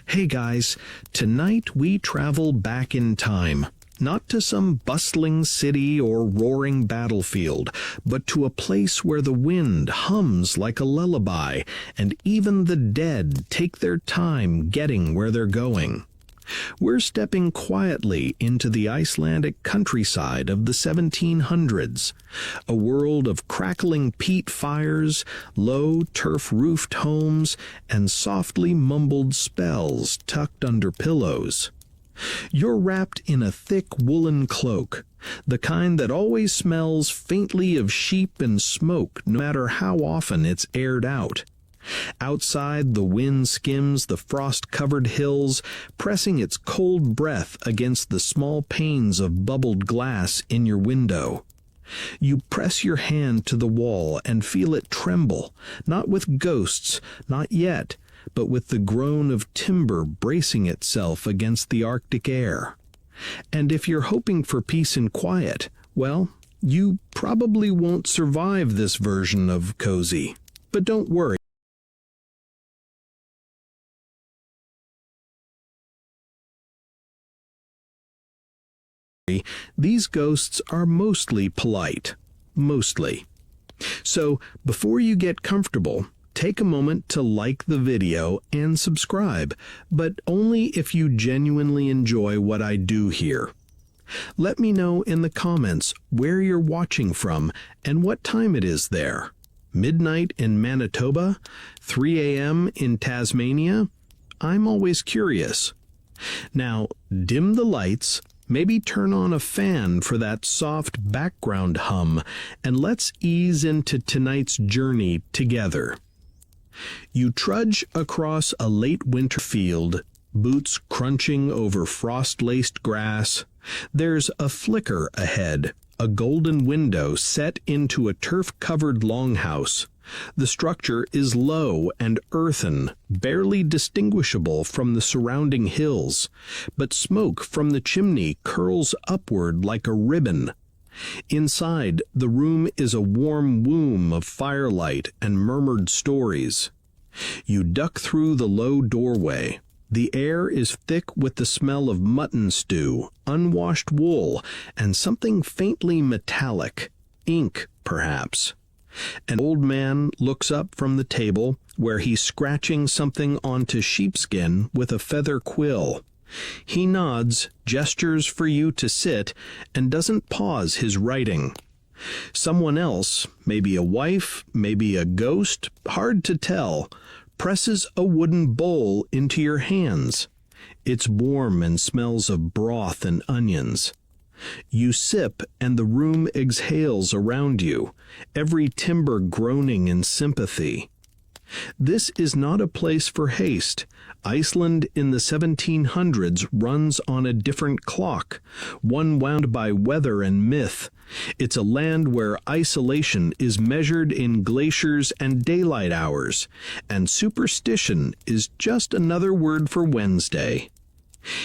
Hey guys, tonight we travel back in time. Not to some bustling city or roaring battlefield, but to a place where the wind hums like a lullaby, and even the dead take their time getting where they're going. We're stepping quietly into the Icelandic countryside of the 1700s, a world of crackling peat fires, low turf-roofed homes, and softly mumbled spells tucked under pillows. You're wrapped in a thick woolen cloak, the kind that always smells faintly of sheep and smoke no matter how often it's aired out. Outside, the wind skims the frost-covered hills, pressing its cold breath against the small panes of bubbled glass in your window. You press your hand to the wall and feel it tremble, not with ghosts, not yet, but with the groan of timber bracing itself against the Arctic air. And if you're hoping for peace and quiet, well, you probably won't survive this version of cozy. But don't worry. These ghosts are mostly polite. Mostly. So, before you get comfortable, take a moment to like the video and subscribe, but only if you genuinely enjoy what I do here. Let me know in the comments where you're watching from and what time it is there. Midnight in Manitoba? 3 a.m. in Tasmania? I'm always curious. Now, dim the lights, maybe turn on a fan for that soft background hum, and let's ease into tonight's journey together. You trudge across a late winter field, boots crunching over frost-laced grass. There's a flicker ahead, a golden window set into a turf-covered longhouse. The structure is low and earthen, barely distinguishable from the surrounding hills, but smoke from the chimney curls upward like a ribbon. Inside, the room is a warm womb of firelight and murmured stories. You duck through the low doorway. The air is thick with the smell of mutton stew, unwashed wool, and something faintly metallic, ink, perhaps. An old man looks up from the table, where he's scratching something onto sheepskin with a feather quill. He nods, gestures for you to sit, and doesn't pause his writing. Someone else, maybe a wife, maybe a ghost, hard to tell, presses a wooden bowl into your hands. It's warm and smells of broth and onions. You sip, and the room exhales around you, every timber groaning in sympathy. This is not a place for haste. Iceland in the 1700s runs on a different clock, one wound by weather and myth. It's a land where isolation is measured in glaciers and daylight hours, and superstition is just another word for Wednesday.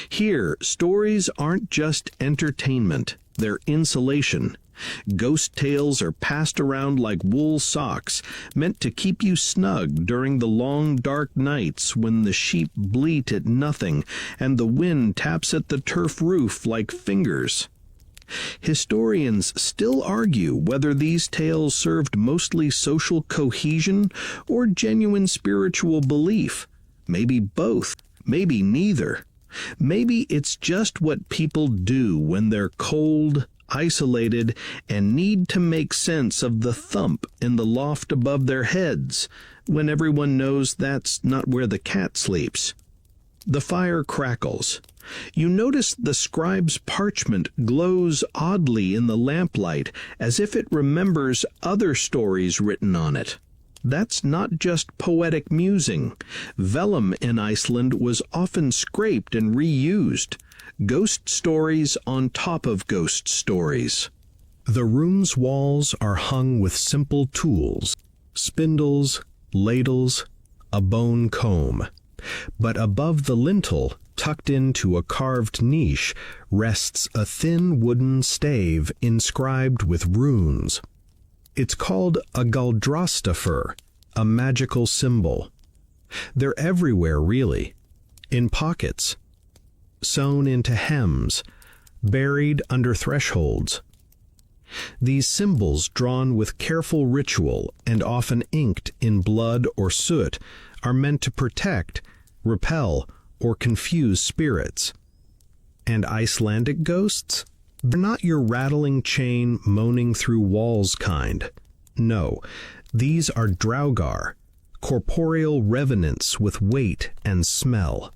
Here, stories aren't just entertainment, they're insulation. Ghost tales are passed around like wool socks, meant to keep you snug during the long dark nights when the sheep bleat at nothing and the wind taps at the turf roof like fingers. Historians still argue whether these tales served mostly social cohesion or genuine spiritual belief. Maybe both, maybe neither. Maybe it's just what people do when they're cold, isolated, and need to make sense of the thump in the loft above their heads, when everyone knows that's not where the cat sleeps. The fire crackles. You notice the scribe's parchment glows oddly in the lamplight, as if it remembers other stories written on it. That's not just poetic musing. Vellum in Iceland was often scraped and reused. Ghost stories on top of ghost stories. The room's walls are hung with simple tools, spindles, ladles, a bone comb. But above the lintel, tucked into a carved niche, rests a thin wooden stave inscribed with runes. It's called a galdrastafur, a magical symbol. They're everywhere, really. in pockets, sewn into hems, buried under thresholds. These symbols, drawn with careful ritual and often inked in blood or soot, are meant to protect, repel, or confuse spirits. And Icelandic ghosts? They're not your rattling chain moaning through walls kind. No, these are draugar, corporeal revenants with weight and smell.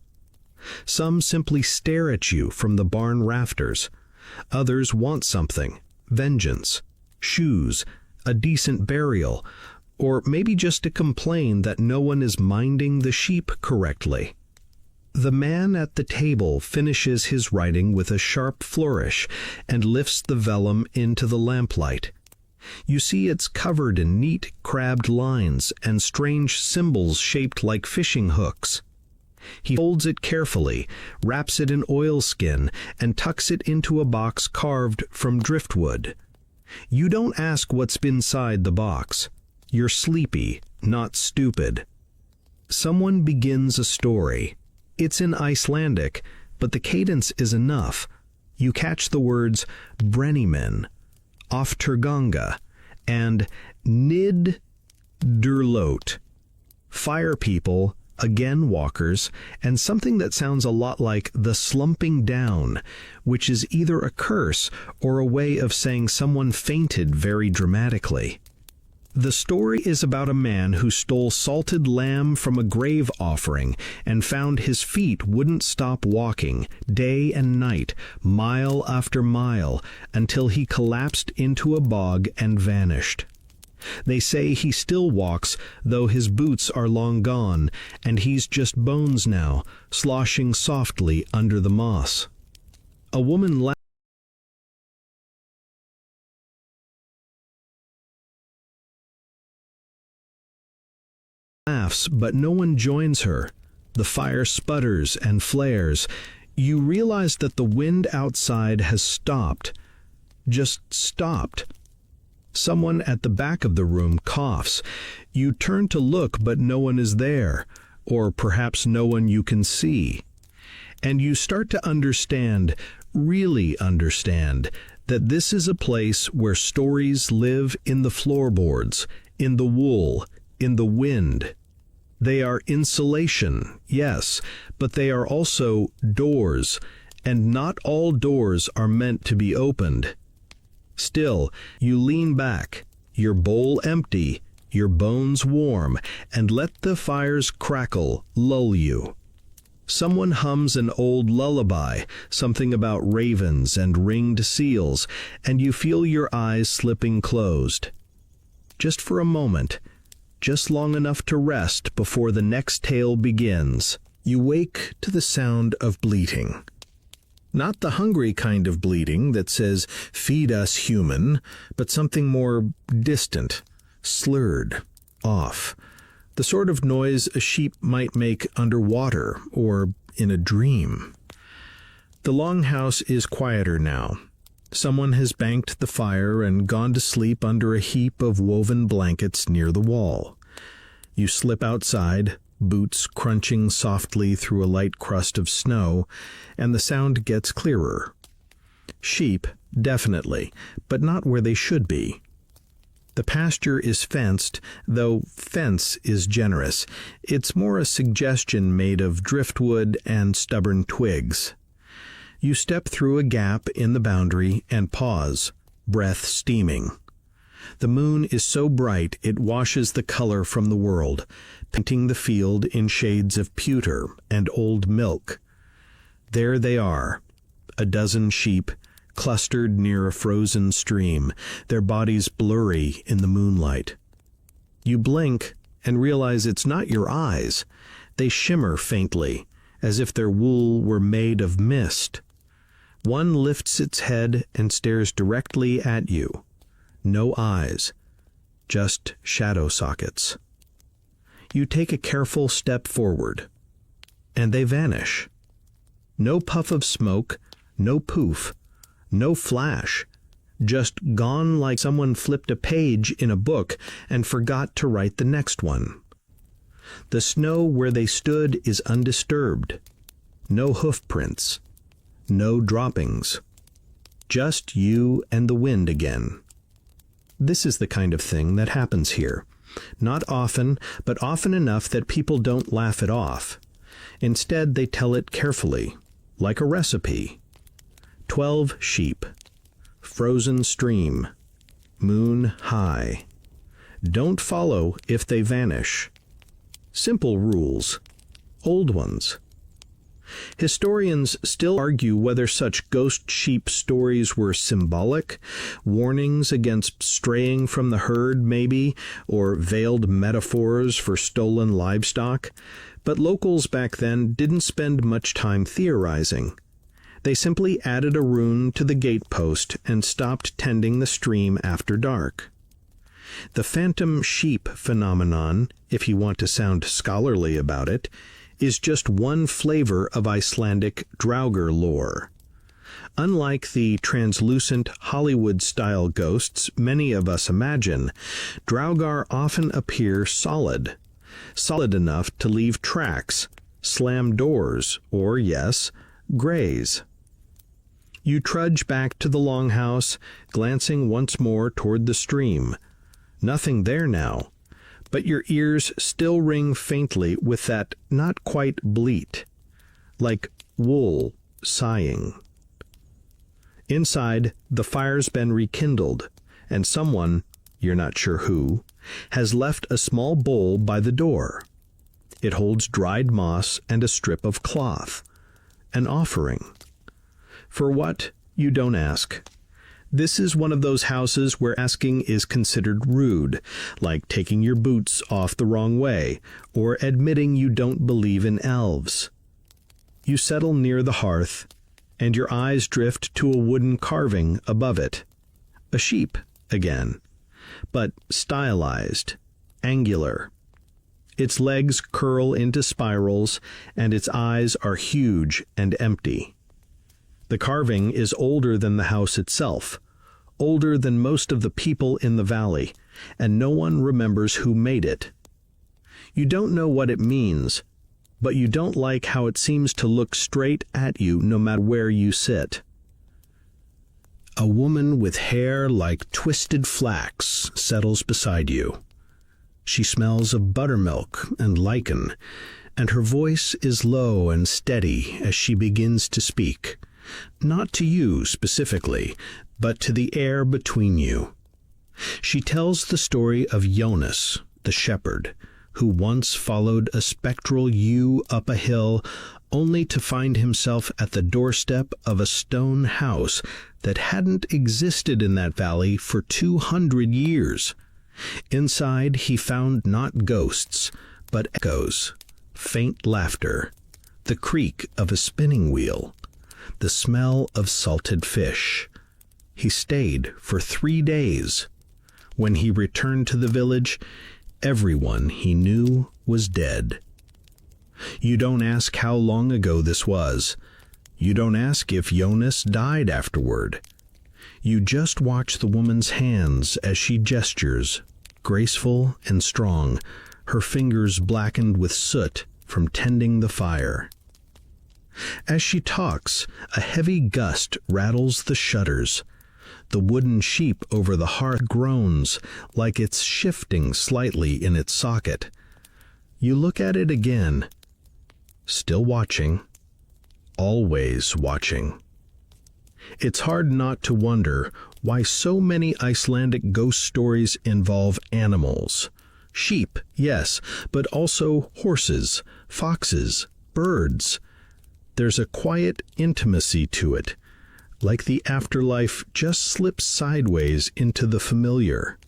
Some simply stare at you from the barn rafters. Others want something, vengeance, shoes, a decent burial, or maybe just to complain that no one is minding the sheep correctly. The man at the table finishes his writing with a sharp flourish and lifts the vellum into the lamplight. You see it's covered in neat, crabbed lines and strange symbols shaped like fishing hooks. He folds it carefully, wraps it in oilskin, and tucks it into a box carved from driftwood. You don't ask what's inside the box. You're sleepy, not stupid. Someone begins a story. It's in Icelandic, but the cadence is enough. You catch the words Brenniman, Ofturganga, and Nid Durlot, fire people, again walkers, and something that sounds a lot like the slumping down, which is either a curse or a way of saying someone fainted very dramatically. The story is about a man who stole salted lamb from a grave offering and found his feet wouldn't stop walking, day and night, mile after mile, until he collapsed into a bog and vanished. They say he still walks, though his boots are long gone, and he's just bones now, sloshing softly under the moss. A woman laughs, but no one joins her. The fire sputters and flares. You realize that the wind outside has stopped. Just stopped. Someone at the back of the room coughs. You turn to look, but no one is there, or perhaps no one you can see. And you start to understand, really understand, that this is a place where stories live in the floorboards, in the wool, in the wind. They are insulation, yes, but they are also doors, and not all doors are meant to be opened. Still, you lean back, your bowl empty, your bones warm, and let the fire's crackle lull you. Someone hums an old lullaby, something about ravens and ringed seals, and you feel your eyes slipping closed. Just for a moment, just long enough to rest before the next tale begins, you wake to the sound of bleating. Not the hungry kind of bleating that says, "Feed us, human," but something more distant, slurred, off. The sort of noise a sheep might make underwater or in a dream. The longhouse is quieter now. Someone has banked the fire and gone to sleep under a heap of woven blankets near the wall. You slip outside, boots crunching softly through a light crust of snow, and the sound gets clearer. Sheep, definitely, but not where they should be. The pasture is fenced, though fence is generous. It's more a suggestion made of driftwood and stubborn twigs. You step through a gap in the boundary and pause, breath steaming. The moon is so bright it washes the color from the world, painting the field in shades of pewter and old milk. There they are, a dozen sheep, clustered near a frozen stream, their bodies blurry in the moonlight. You blink and realize it's not your eyes. They shimmer faintly, as if their wool were made of mist. One lifts its head and stares directly at you. No eyes, just shadow sockets. You take a careful step forward, and they vanish. No puff of smoke, no poof, no flash, just gone like someone flipped a page in a book and forgot to write the next one. The snow where they stood is undisturbed, No hoof prints. No droppings. Just you and the wind again. This is the kind of thing that happens here. Not often, but often enough that people don't laugh it off. Instead, they tell it carefully, like a recipe. 12 sheep. Frozen stream. Moon high. Don't follow if they vanish. Simple rules. Old ones. Historians still argue whether such ghost sheep stories were symbolic, warnings against straying from the herd maybe, or veiled metaphors for stolen livestock, but locals back then didn't spend much time theorizing. They simply added a rune to the gatepost and stopped tending the stream after dark. The phantom sheep phenomenon, if you want to sound scholarly about it, is just one flavor of Icelandic draugr lore. Unlike the translucent Hollywood-style ghosts many of us imagine, draugr often appear solid enough to leave tracks, slam doors, or, yes, graze. You trudge back to the longhouse, glancing once more toward the stream. Nothing there now, but your ears still ring faintly with that not quite bleat, like wool sighing. Inside, the fire's been rekindled, and someone, you're not sure who, has left a small bowl by the door. It holds dried moss and a strip of cloth, an offering. For what, you don't ask. This is one of those houses where asking is considered rude, like taking your boots off the wrong way, or admitting you don't believe in elves. You settle near the hearth, and your eyes drift to a wooden carving above it. A sheep, again, but stylized, angular. Its legs curl into spirals, and its eyes are huge and empty. The carving is older than the house itself, older than most of the people in the valley, and no one remembers who made it. You don't know what it means, but you don't like how it seems to look straight at you no matter where you sit. A woman with hair like twisted flax settles beside you. She smells of buttermilk and lichen, and her voice is low and steady as she begins to speak. Not to you specifically, but to the air between you. She tells the story of Jonas, the shepherd, who once followed a spectral ewe up a hill, only to find himself at the doorstep of a stone house that hadn't existed in that valley for 200 years. Inside he found not ghosts, but echoes, faint laughter, the creak of a spinning wheel, the smell of salted fish. He stayed for 3 days. When he returned to the village, everyone he knew was dead. You don't ask how long ago this was. You don't ask if Jonas died afterward. You just watch the woman's hands as she gestures, graceful and strong, her fingers blackened with soot from tending the fire. As she talks, a heavy gust rattles the shutters. The wooden sheep over the hearth groans like it's shifting slightly in its socket. You look at it again. Still watching. Always watching. It's hard not to wonder why so many Icelandic ghost stories involve animals. Sheep, yes, but also horses, foxes, birds. There's a quiet intimacy to it, like the afterlife just slips sideways into the familiar.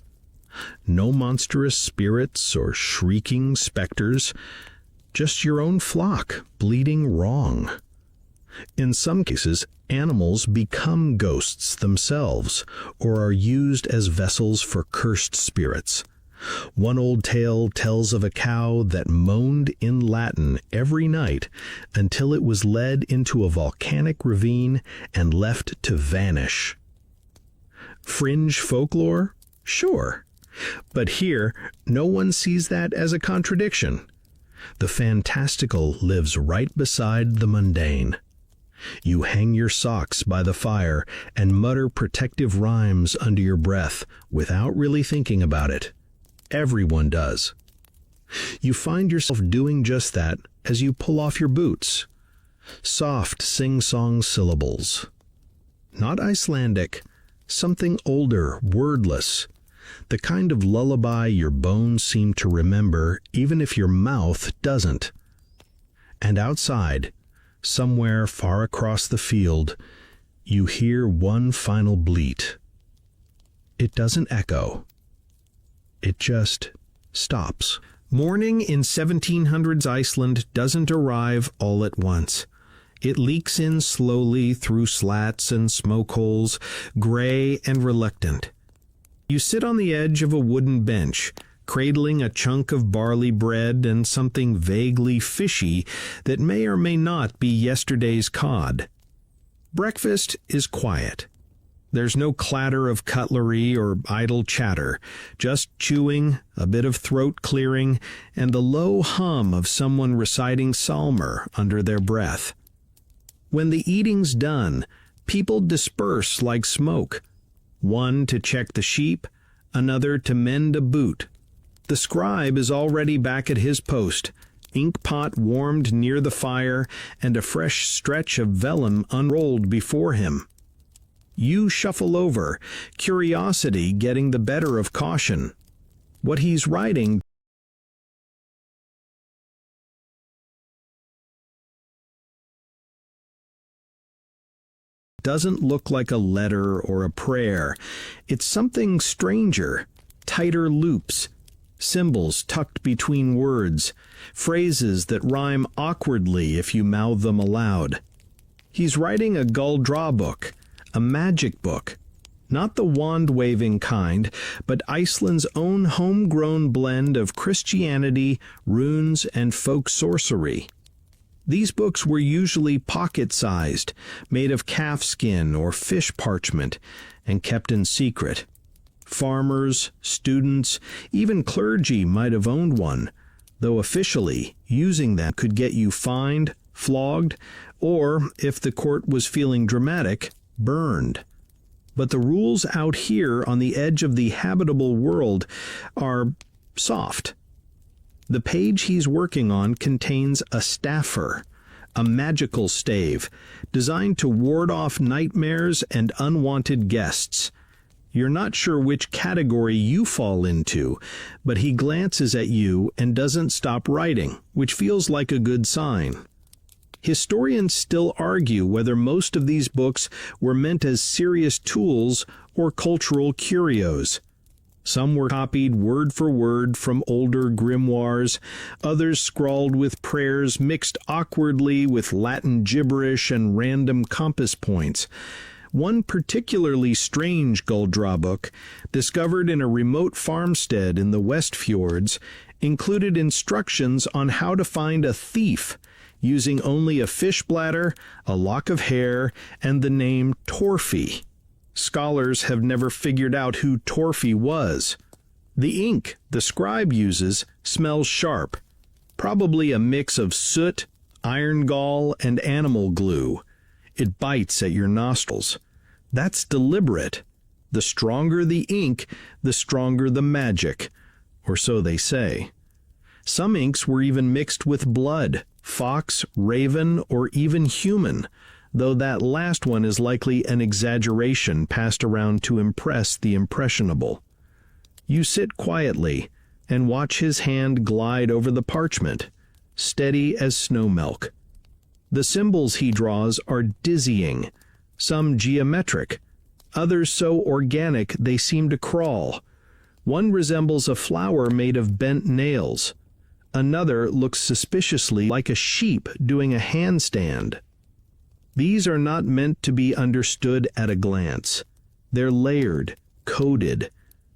No monstrous spirits or shrieking specters, just your own flock bleeding wrong. In some cases, animals become ghosts themselves, or are used as vessels for cursed spirits. One old tale tells of a cow that moaned in Latin every night until it was led into a volcanic ravine and left to vanish. Fringe folklore? Sure. But here, no one sees that as a contradiction. The fantastical lives right beside the mundane. You hang your socks by the fire and mutter protective rhymes under your breath without really thinking about it. Everyone does. You find yourself doing just that as you pull off your boots. Soft sing-song syllables. Not Icelandic, something older, wordless. The kind of lullaby your bones seem to remember even if your mouth doesn't. And outside, somewhere far across the field, you hear one final bleat. It doesn't echo. It just stops. Morning in 1700s Iceland doesn't arrive all at once. It leaks in slowly through slats and smoke holes, gray and reluctant. You sit on the edge of a wooden bench, cradling a chunk of barley bread and something vaguely fishy that may or may not be yesterday's cod. Breakfast is quiet. There's no clatter of cutlery or idle chatter, just chewing, a bit of throat clearing, and the low hum of someone reciting psalmer under their breath. When the eating's done, people disperse like smoke. One to check the sheep, another to mend a boot. The scribe is already back at his post, ink pot warmed near the fire and a fresh stretch of vellum unrolled before him. You shuffle over, curiosity getting the better of caution. What he's writing doesn't look like a letter or a prayer. It's something stranger, tighter loops, symbols tucked between words, phrases that rhyme awkwardly if you mouth them aloud. He's writing a gull-draw book, a magic book, not the wand-waving kind, but Iceland's own homegrown blend of Christianity, runes, and folk sorcery. These books were usually pocket-sized, made of calfskin or fish parchment, and kept in secret. Farmers, students, even clergy might have owned one, though officially, using them could get you fined, flogged, or, if the court was feeling dramatic, burned. But the rules out here on the edge of the habitable world are soft. The page he's working on contains a staffer, a magical stave, designed to ward off nightmares and unwanted guests. You're not sure which category you fall into, but he glances at you and doesn't stop writing, which feels like a good sign. Historians still argue whether most of these books were meant as serious tools or cultural curios. Some were copied word for word from older grimoires, others scrawled with prayers mixed awkwardly with Latin gibberish and random compass points. One particularly strange gull-draw book, discovered in a remote farmstead in the West Fjords, included instructions on how to find a thief, using only a fish bladder, a lock of hair, and the name Torfi. Scholars have never figured out who Torfi was. The ink the scribe uses smells sharp, probably a mix of soot, iron gall, and animal glue. It bites at your nostrils. That's deliberate. The stronger the ink, the stronger the magic, or so they say. Some inks were even mixed with blood, fox, raven, or even human, though that last one is likely an exaggeration passed around to impress the impressionable. You sit quietly and watch his hand glide over the parchment, steady as snow milk. The symbols he draws are dizzying, some geometric, others so organic they seem to crawl. One resembles a flower made of bent nails. Another looks suspiciously like a sheep doing a handstand. These are not meant to be understood at a glance. They're layered, coded,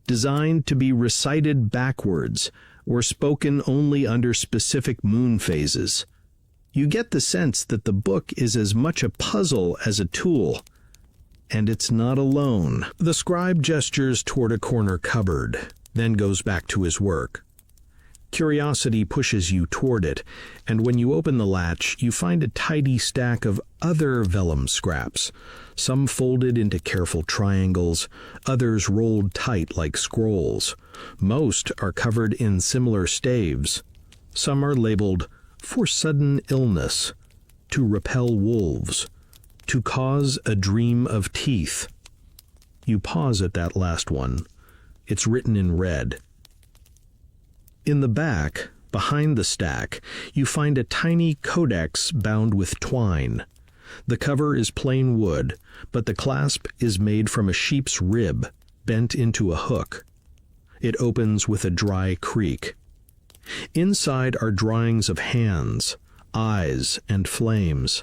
designed to be recited backwards, or spoken only under specific moon phases. You get the sense that the book is as much a puzzle as a tool. And it's not alone. The scribe gestures toward a corner cupboard, then goes back to his work. Curiosity pushes you toward it, and when you open the latch, you find a tidy stack of other vellum scraps, some folded into careful triangles, others rolled tight like scrolls. Most are covered in similar staves. Some are labeled, "For sudden illness," "To repel wolves," "To cause a dream of teeth." You pause at that last one. It's written in red. In the back, behind the stack, you find a tiny codex bound with twine. The cover is plain wood, but the clasp is made from a sheep's rib, bent into a hook. It opens with a dry creak. Inside are drawings of hands, eyes, and flames.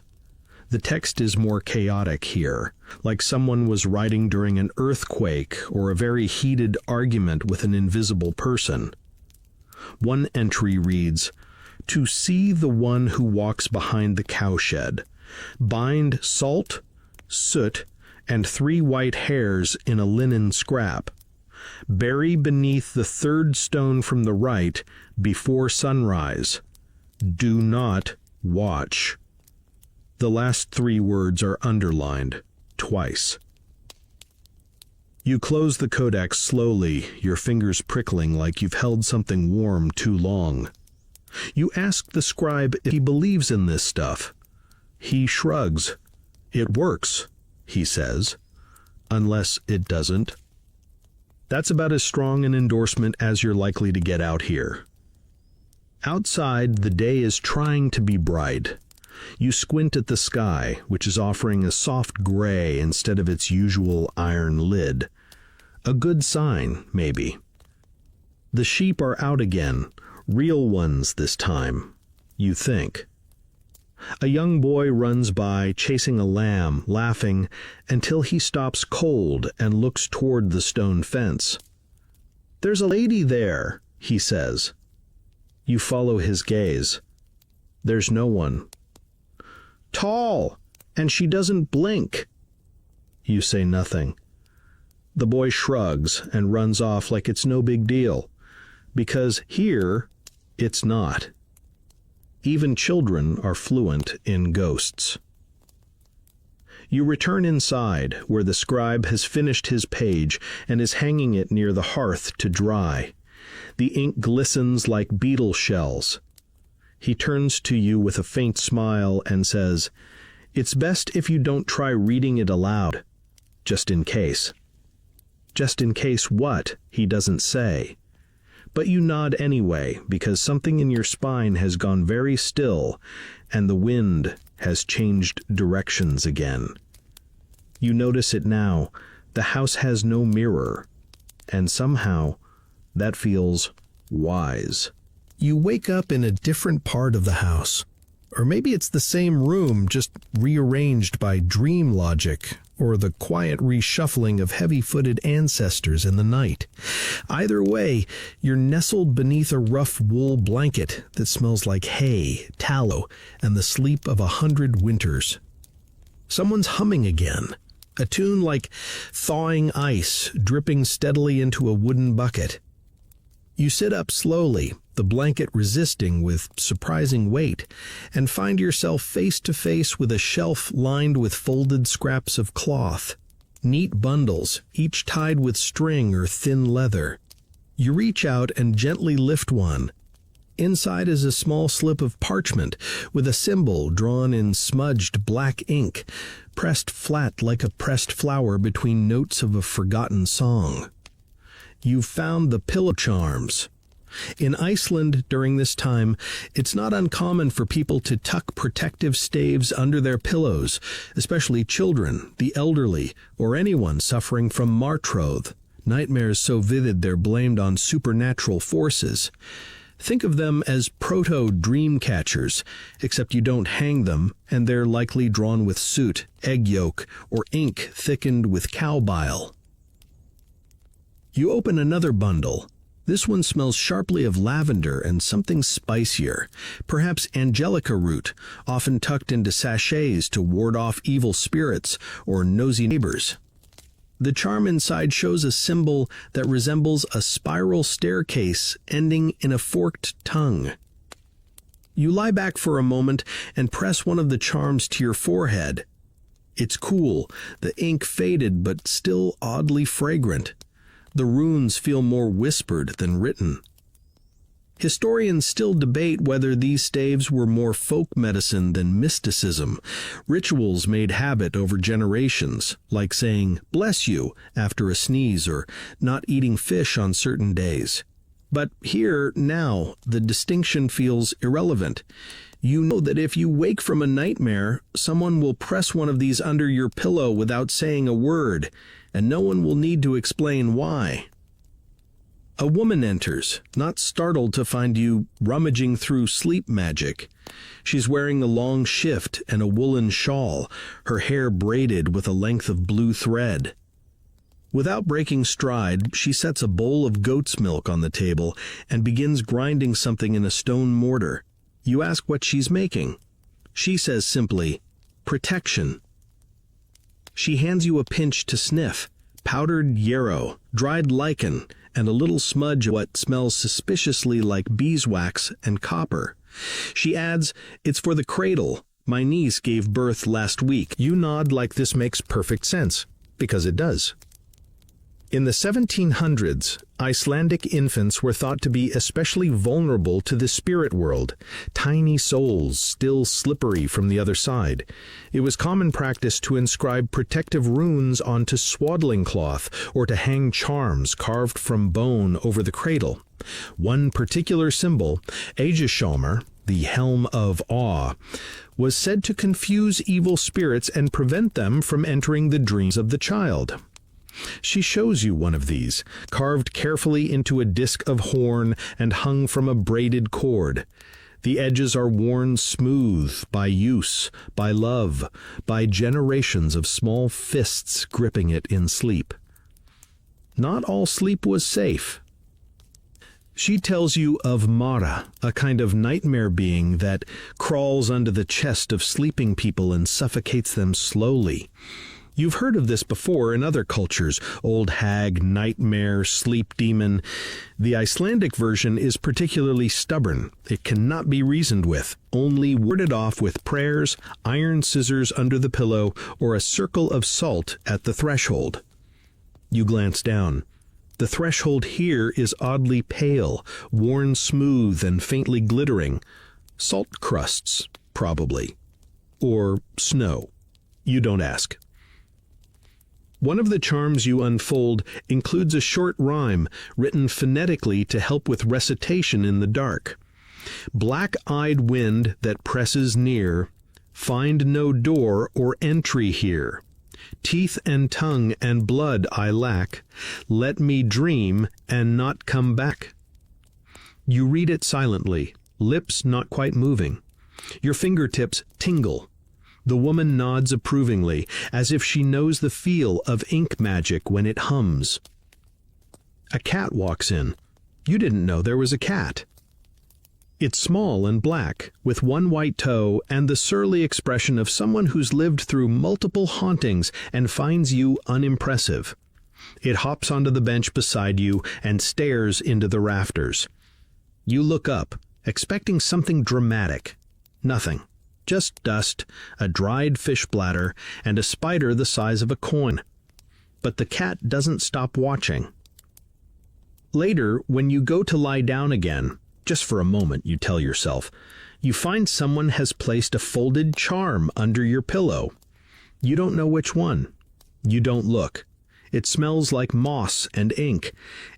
The text is more chaotic here, like someone was writing during an earthquake or a very heated argument with an invisible person. One entry reads, "To see the one who walks behind the cowshed. Bind salt, soot, and 3 white hairs in a linen scrap. Bury beneath the 3rd stone from the right before sunrise. Do not watch." The last 3 words are underlined twice. You close the codex slowly, your fingers prickling like you've held something warm too long. You ask the scribe if he believes in this stuff. He shrugs. "It works," he says, "unless it doesn't." That's about as strong an endorsement as you're likely to get out here. Outside, the day is trying to be bright. You squint at the sky, which is offering a soft gray instead of its usual iron lid. A good sign, maybe. The sheep are out again, real ones this time, you think. A young boy runs by, chasing a lamb, laughing, until he stops cold and looks toward the stone fence. "There's a lady there," he says. You follow his gaze. There's no one. "Tall, and she doesn't blink." You say nothing. The boy shrugs and runs off like it's no big deal, because here it's not. Even children are fluent in ghosts. You return inside, where the scribe has finished his page and is hanging it near the hearth to dry. The ink glistens like beetle shells. He turns to you with a faint smile and says, "It's best if you don't try reading it aloud, just in case." Just in case what, he doesn't say. But you nod anyway, because something in your spine has gone very still, and the wind has changed directions again. You notice it now. The house has no mirror, and somehow that feels wise. You wake up in a different part of the house. Or maybe it's the same room, just rearranged by dream logic, or the quiet reshuffling of heavy-footed ancestors in the night. Either way, you're nestled beneath a rough wool blanket that smells like hay, tallow, and the sleep of 100 winters. Someone's humming again, a tune like thawing ice dripping steadily into a wooden bucket. You sit up slowly, the blanket resisting with surprising weight, and find yourself face to face with a shelf lined with folded scraps of cloth. Neat bundles, each tied with string or thin leather. You reach out and gently lift one. Inside is a small slip of parchment with a symbol drawn in smudged black ink, pressed flat like a pressed flower between notes of a forgotten song. You've found the pillow charms. In Iceland during this time, it's not uncommon for people to tuck protective staves under their pillows, especially children, the elderly, or anyone suffering from martroth, nightmares so vivid they're blamed on supernatural forces. Think of them as proto-dream catchers, except you don't hang them, and they're likely drawn with soot, egg yolk, or ink thickened with cow bile. You open another bundle. This one smells sharply of lavender and something spicier, perhaps angelica root, often tucked into sachets to ward off evil spirits or nosy neighbors. The charm inside shows a symbol that resembles a spiral staircase ending in a forked tongue. You lie back for a moment and press one of the charms to your forehead. It's cool, the ink faded but still oddly fragrant. The runes feel more whispered than written. Historians still debate whether these staves were more folk medicine than mysticism, rituals made habit over generations, like saying, "bless you," after a sneeze or not eating fish on certain days. But here, now, the distinction feels irrelevant. You know that if you wake from a nightmare, someone will press one of these under your pillow without saying a word, and no one will need to explain why. A woman enters, not startled to find you rummaging through sleep magic. She's wearing a long shift and a woolen shawl, her hair braided with a length of blue thread. Without breaking stride, she sets a bowl of goat's milk on the table and begins grinding something in a stone mortar. You ask what she's making. She says simply, "protection." She hands you a pinch to sniff, powdered yarrow, dried lichen, and a little smudge of what smells suspiciously like beeswax and copper. She adds, "It's for the cradle. My niece gave birth last week." You nod like this makes perfect sense, because it does. In the 1700s, Icelandic infants were thought to be especially vulnerable to the spirit world, tiny souls still slippery from the other side. It was common practice to inscribe protective runes onto swaddling cloth or to hang charms carved from bone over the cradle. One particular symbol, Aegishomr, the helm of awe, was said to confuse evil spirits and prevent them from entering the dreams of the child. She shows you one of these, carved carefully into a disc of horn and hung from a braided cord. The edges are worn smooth by use, by love, by generations of small fists gripping it in sleep. Not all sleep was safe. She tells you of Mara, a kind of nightmare being that crawls under the chest of sleeping people and suffocates them slowly. You've heard of this before in other cultures, old hag, nightmare, sleep demon. The Icelandic version is particularly stubborn. It cannot be reasoned with, only warded off with prayers, iron scissors under the pillow, or a circle of salt at the threshold. You glance down. The threshold here is oddly pale, worn smooth and faintly glittering. Salt crusts, probably. Or snow. You don't ask. One of the charms you unfold includes a short rhyme written phonetically to help with recitation in the dark. Black-eyed wind that presses near, find no door or entry here. Teeth and tongue and blood I lack, let me dream and not come back. You read it silently, lips not quite moving. Your fingertips tingle. The woman nods approvingly, as if she knows the feel of ink magic when it hums. A cat walks in. You didn't know there was a cat. It's small and black, with one white toe and the surly expression of someone who's lived through multiple hauntings and finds you unimpressive. It hops onto the bench beside you and stares into the rafters. You look up, expecting something dramatic. Nothing. Just dust, a dried fish bladder, and a spider the size of a coin. But the cat doesn't stop watching. Later, when you go to lie down again, just for a moment, you tell yourself, you find someone has placed a folded charm under your pillow. You don't know which one. You don't look. It smells like moss and ink,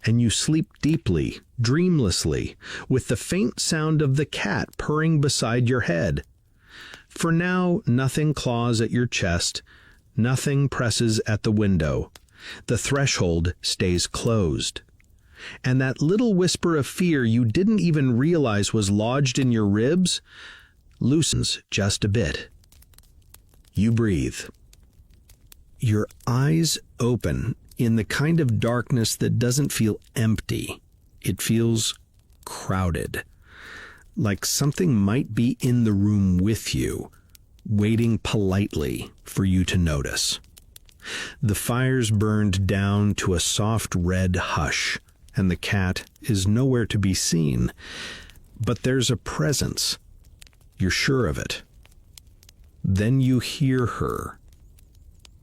and you sleep deeply, dreamlessly, with the faint sound of the cat purring beside your head. For now, nothing claws at your chest, nothing presses at the window. The threshold stays closed. And that little whisper of fear you didn't even realize was lodged in your ribs loosens just a bit. You breathe. Your eyes open in the kind of darkness that doesn't feel empty. It feels crowded. Like something might be in the room with you, waiting politely for you to notice. The fire's burned down to a soft red hush, and the cat is nowhere to be seen. But there's a presence. You're sure of it. Then you hear her.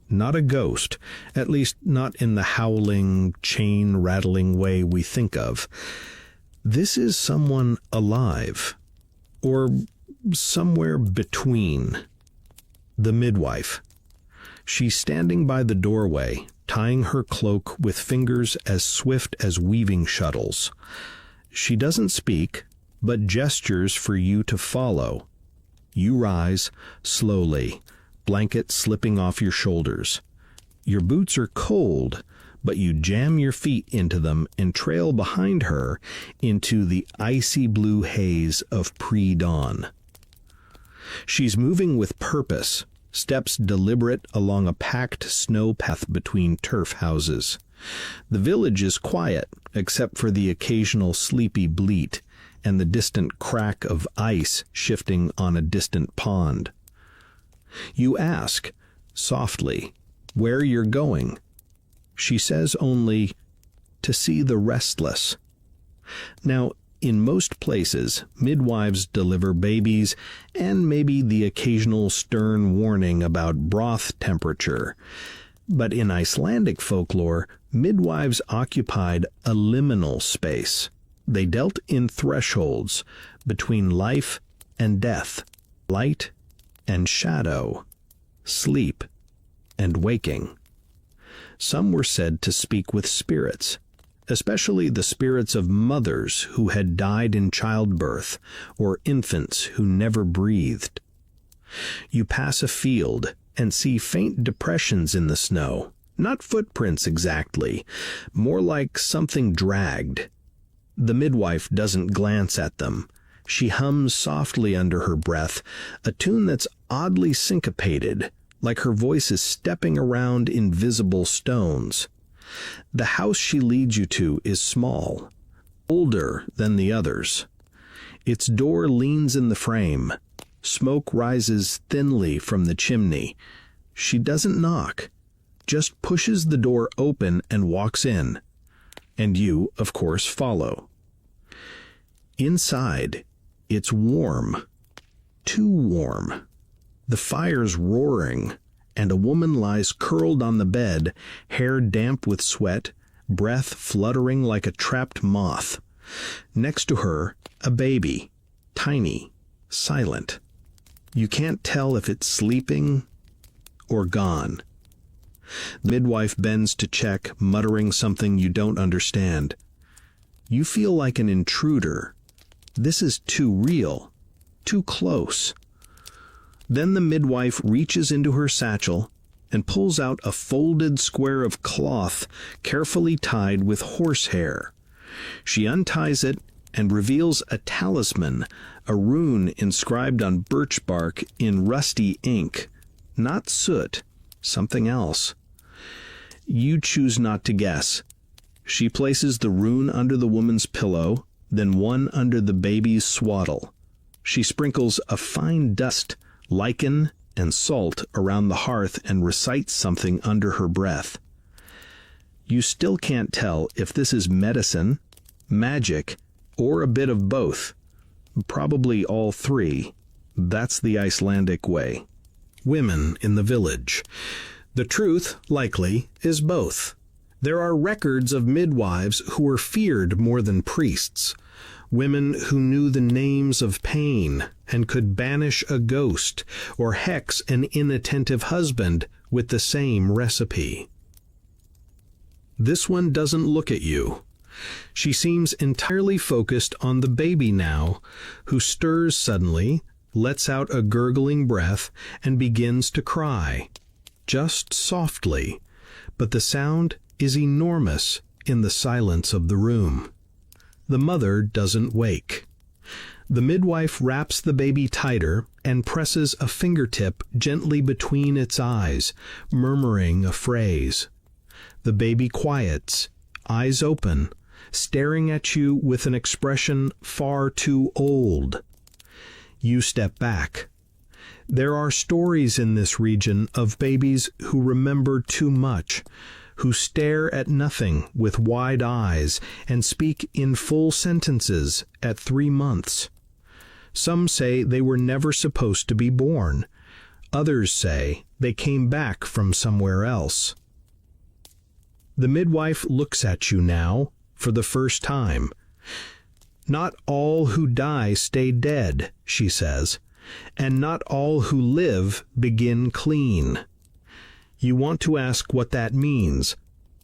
Not a ghost, at least not in the howling, chain-rattling way we think of. This is someone alive, or somewhere between. The midwife. She's standing by the doorway, tying her cloak with fingers as swift as weaving shuttles. She doesn't speak, but gestures for you to follow. You rise, slowly, blanket slipping off your shoulders. Your boots are cold, but you jam your feet into them and trail behind her into the icy blue haze of pre-dawn. She's moving with purpose, steps deliberate along a packed snow path between turf houses. The village is quiet, except for the occasional sleepy bleat and the distant crack of ice shifting on a distant pond. You ask, softly, where you're going. She says only, to see the restless. Now, in most places, midwives deliver babies and maybe the occasional stern warning about broth temperature. But in Icelandic folklore, midwives occupied a liminal space. They dealt in thresholds between life and death, light and shadow, sleep and waking. Some were said to speak with spirits, especially the spirits of mothers who had died in childbirth or infants who never breathed. You pass a field and see faint depressions in the snow, not footprints exactly, more like something dragged. The midwife doesn't glance at them. She hums softly under her breath, a tune that's oddly syncopated, like her voice is stepping around invisible stones. The house she leads you to is small, older than the others. Its door leans in the frame. Smoke rises thinly from the chimney. She doesn't knock, just pushes the door open and walks in. And you, of course, follow. Inside, it's warm. Too warm. The fire's roaring, and a woman lies curled on the bed, hair damp with sweat, breath fluttering like a trapped moth. Next to her, a baby, tiny, silent. You can't tell if it's sleeping or gone. The midwife bends to check, muttering something you don't understand. You feel like an intruder. This is too real, too close. Then the midwife reaches into her satchel and pulls out a folded square of cloth carefully tied with horsehair. She unties it and reveals a talisman, a rune inscribed on birch bark in rusty ink. Not soot, something else. You choose not to guess. She places the rune under the woman's pillow, then one under the baby's swaddle. She sprinkles a fine dust, lichen, and salt around the hearth and recites something under her breath. You still can't tell if this is medicine, magic, or a bit of both. Probably all three. That's the Icelandic way. Women in the village. The truth, likely, is both. There are records of midwives who were feared more than priests, women who knew the names of pain and could banish a ghost or hex an inattentive husband with the same recipe. This one doesn't look at you. She seems entirely focused on the baby now, who stirs suddenly, lets out a gurgling breath, and begins to cry. Just softly, but the sound is enormous in the silence of the room. The mother doesn't wake. The midwife wraps the baby tighter and presses a fingertip gently between its eyes, murmuring a phrase. The baby quiets, eyes open, staring at you with an expression far too old. You step back. There are stories in this region of babies who remember too much, who stare at nothing with wide eyes and speak in full sentences at 3 months. Some say they were never supposed to be born. Others say they came back from somewhere else. The midwife looks at you now for the first time. Not all who die stay dead, she says, and not all who live begin clean. You want to ask what that means.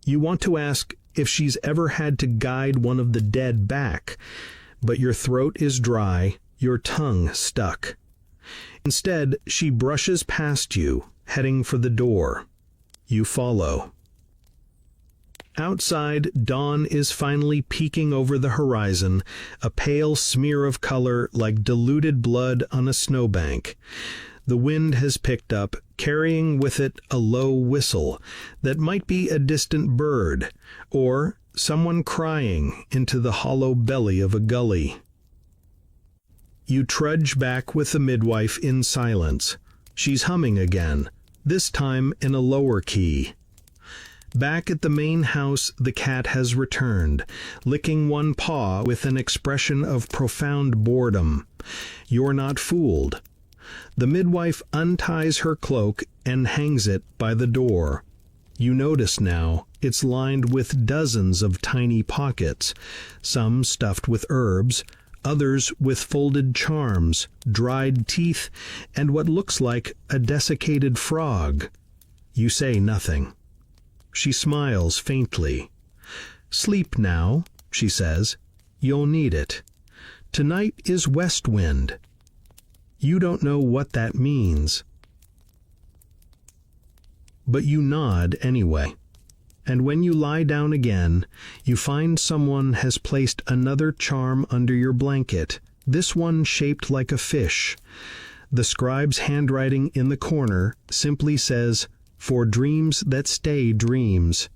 You want to ask if she's ever had to guide one of the dead back, but your throat is dry, your tongue stuck. Instead, she brushes past you, heading for the door. You follow. Outside, dawn is finally peeking over the horizon, a pale smear of color like diluted blood on a snowbank. The wind has picked up, carrying with it a low whistle that might be a distant bird, or someone crying into the hollow belly of a gully. You trudge back with the midwife in silence. She's humming again, this time in a lower key. Back at the main house, the cat has returned, licking one paw with an expression of profound boredom. You're not fooled. The midwife unties her cloak and hangs it by the door. You notice now it's lined with dozens of tiny pockets, some stuffed with herbs, others with folded charms, dried teeth, and what looks like a desiccated frog. You say nothing. She smiles faintly. "Sleep now," she says. "You'll need it. Tonight is west wind." You don't know what that means, but you nod anyway. And when you lie down again, you find someone has placed another charm under your blanket, this one shaped like a fish. The scribe's handwriting in the corner simply says, "For dreams that stay dreams."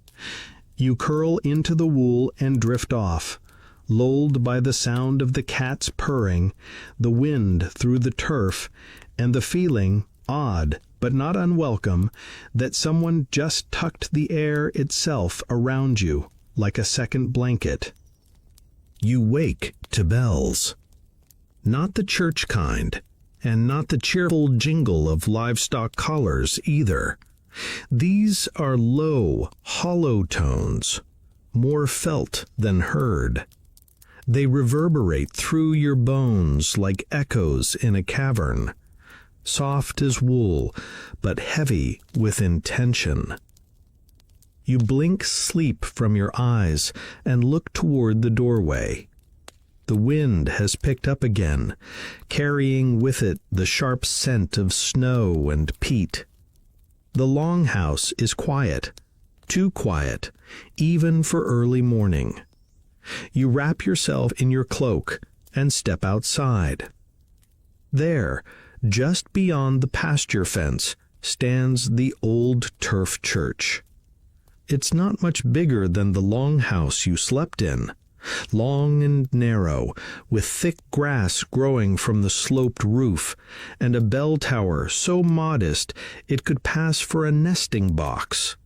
You curl into the wool and drift off, lulled by the sound of the cat's purring, the wind through the turf, and the feeling, odd but not unwelcome, that someone just tucked the air itself around you like a second blanket. You wake to bells. Not the church kind, and not the cheerful jingle of livestock collars either. These are low, hollow tones, more felt than heard. They reverberate through your bones like echoes in a cavern, soft as wool, but heavy with intention. You blink sleep from your eyes and look toward the doorway. The wind has picked up again, carrying with it the sharp scent of snow and peat. The longhouse is quiet, too quiet, even for early morning. You wrap yourself in your cloak and step outside. There, just beyond the pasture fence, stands the old turf church. It's not much bigger than the longhouse you slept in, long and narrow, with thick grass growing from the sloped roof, and a bell tower so modest it could pass for a nesting box.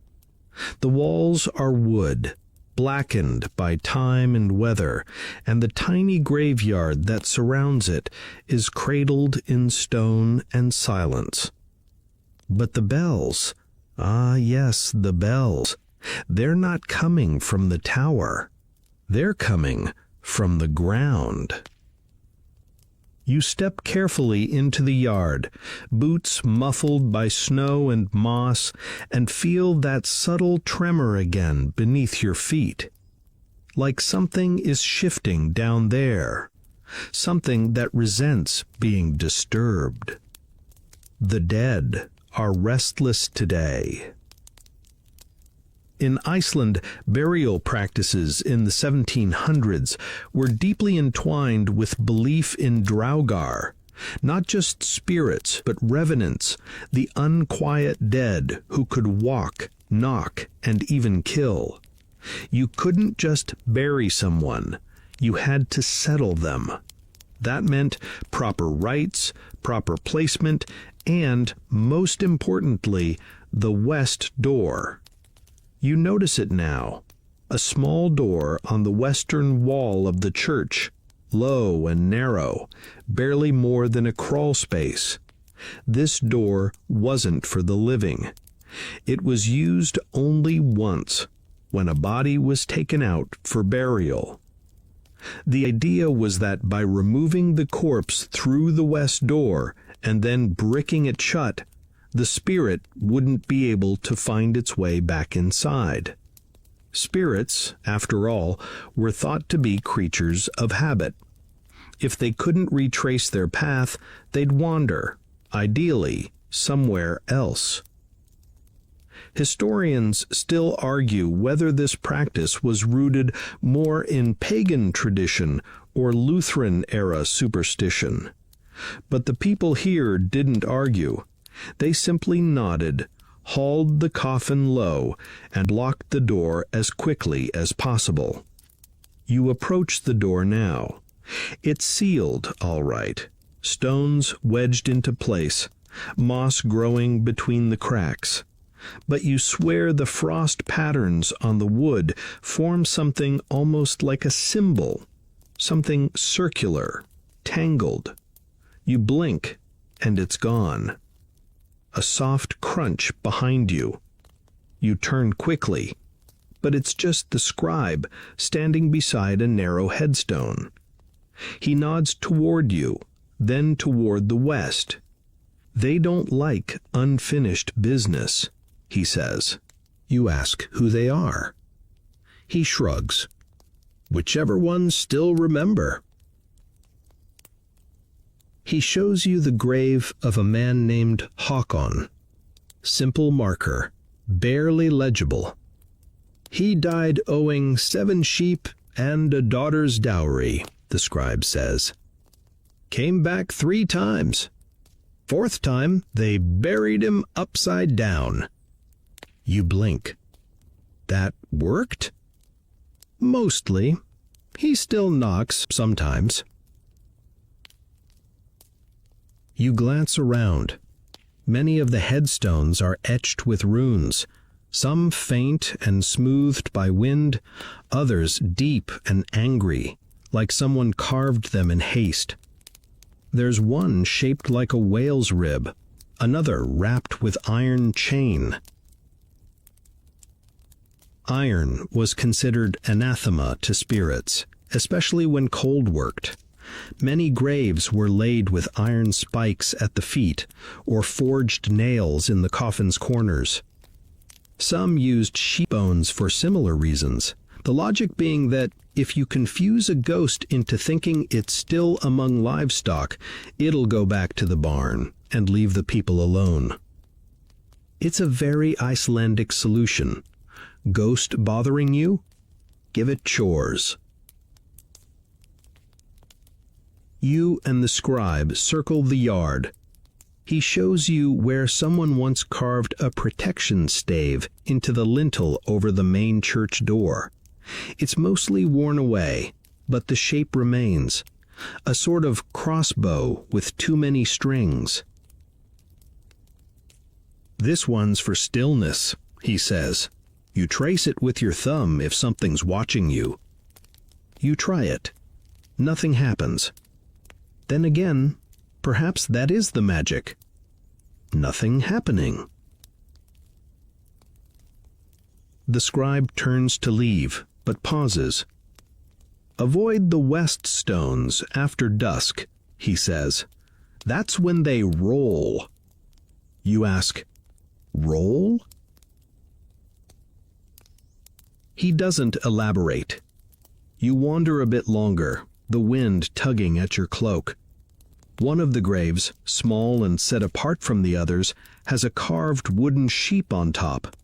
The walls are wood, blackened by time and weather, and the tiny graveyard that surrounds it is cradled in stone and silence. But the bells, ah yes, the bells, they're not coming from the tower. They're coming from the ground. You step carefully into the yard, boots muffled by snow and moss, and feel that subtle tremor again beneath your feet. Like something is shifting down there, something that resents being disturbed. The dead are restless today. In Iceland, burial practices in the 1700s were deeply entwined with belief in draugar, not just spirits, but revenants, the unquiet dead who could walk, knock, and even kill. You couldn't just bury someone, you had to settle them. That meant proper rites, proper placement, and, most importantly, the west door. You notice it now, a small door on the western wall of the church, low and narrow, barely more than a crawl space. This door wasn't for the living. It was used only once, when a body was taken out for burial. The idea was that by removing the corpse through the west door and then bricking it shut, the spirit wouldn't be able to find its way back inside. Spirits, after all, were thought to be creatures of habit. If they couldn't retrace their path, they'd wander, ideally, somewhere else. Historians still argue whether this practice was rooted more in pagan tradition or Lutheran-era superstition. But the people here didn't argue. They simply nodded, hauled the coffin low, and locked the door as quickly as possible. You approach the door now. It's sealed, all right. Stones wedged into place, moss growing between the cracks. But you swear the frost patterns on the wood form something almost like a symbol, something circular, tangled. You blink, and it's gone. A soft crunch behind you. You turn quickly, but it's just the scribe standing beside a narrow headstone. He nods toward you, then toward the west. They don't like unfinished business, he says. You ask who they are. He shrugs. Whichever ones still remember. He shows you the grave of a man named Håkon. Simple marker, barely legible. He died owing 7 sheep and a daughter's dowry, the scribe says. Came back 3 times. 4th time, they buried him upside down. You blink. That worked? Mostly. He still knocks sometimes. You glance around. Many of the headstones are etched with runes, some faint and smoothed by wind, others deep and angry, like someone carved them in haste. There's one shaped like a whale's rib, another wrapped with iron chain. Iron was considered anathema to spirits, especially when cold worked. Many graves were laid with iron spikes at the feet or forged nails in the coffin's corners. Some used sheep bones for similar reasons, the logic being that if you confuse a ghost into thinking it's still among livestock, it'll go back to the barn and leave the people alone. It's a very Icelandic solution. Ghost bothering you? Give it chores. You and the scribe circle the yard. He shows you where someone once carved a protection stave into the lintel over the main church door. It's mostly worn away, but the shape remains. A sort of crossbow with too many strings. This one's for stillness, he says. You trace it with your thumb if something's watching you. You try it. Nothing happens. Then again, perhaps that is the magic. Nothing happening. The scribe turns to leave, but pauses. Avoid the west stones after dusk, he says. That's when they roll. You ask, roll? He doesn't elaborate. You wander a bit longer, the wind tugging at your cloak. One of the graves, small and set apart from the others, has a carved wooden sheep on top.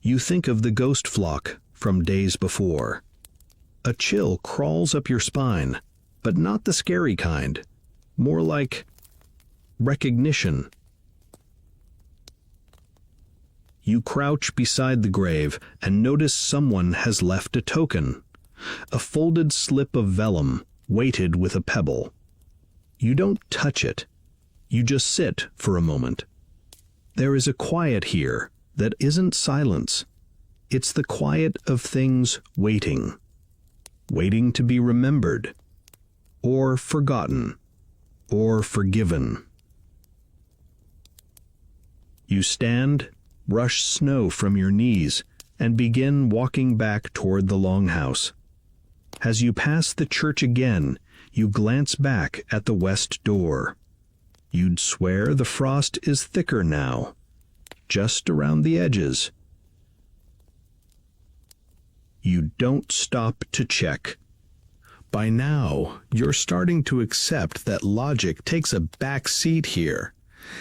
You think of the ghost flock from days before. A chill crawls up your spine, but not the scary kind. More like recognition. You crouch beside the grave and notice someone has left a token. A folded slip of vellum, weighted with a pebble. You don't touch it. You just sit for a moment. There is a quiet here that isn't silence. It's the quiet of things waiting. Waiting to be remembered, or forgotten, or forgiven. You stand, brush snow from your knees, and begin walking back toward the longhouse. As you pass the church again, you glance back at the west door. You'd swear the frost is thicker now, just around the edges. You don't stop to check. By now, you're starting to accept that logic takes a back seat here.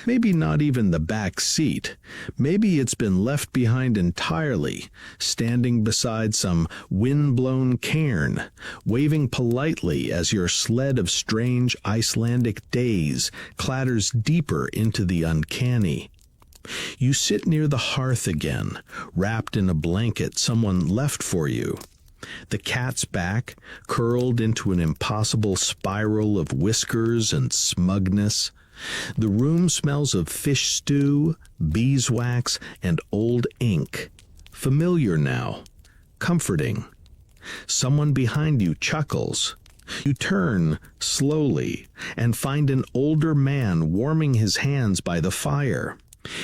Maybe not even the back seat. Maybe it's been left behind entirely, standing beside some wind-blown cairn, waving politely as your sled of strange Icelandic days clatters deeper into the uncanny. You sit near the hearth again, wrapped in a blanket someone left for you. The cat's back, curled into an impossible spiral of whiskers and smugness. The room smells of fish stew, beeswax, and old ink. Familiar now. Comforting. Someone behind you chuckles. You turn slowly and find an older man warming his hands by the fire.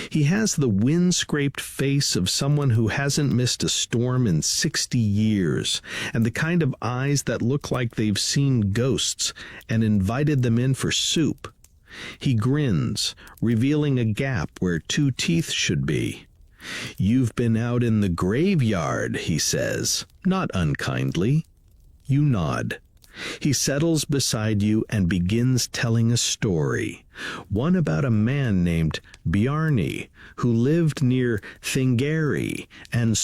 He has the wind-scraped face of someone who hasn't missed a storm in 60 years, and the kind of eyes that look like they've seen ghosts and invited them in for soup. He grins, revealing a gap where 2 teeth should be. "You've been out in the graveyard," he says, not unkindly. You nod. He settles beside you and begins telling a story, one about a man named Bjarni, who lived near Thingari and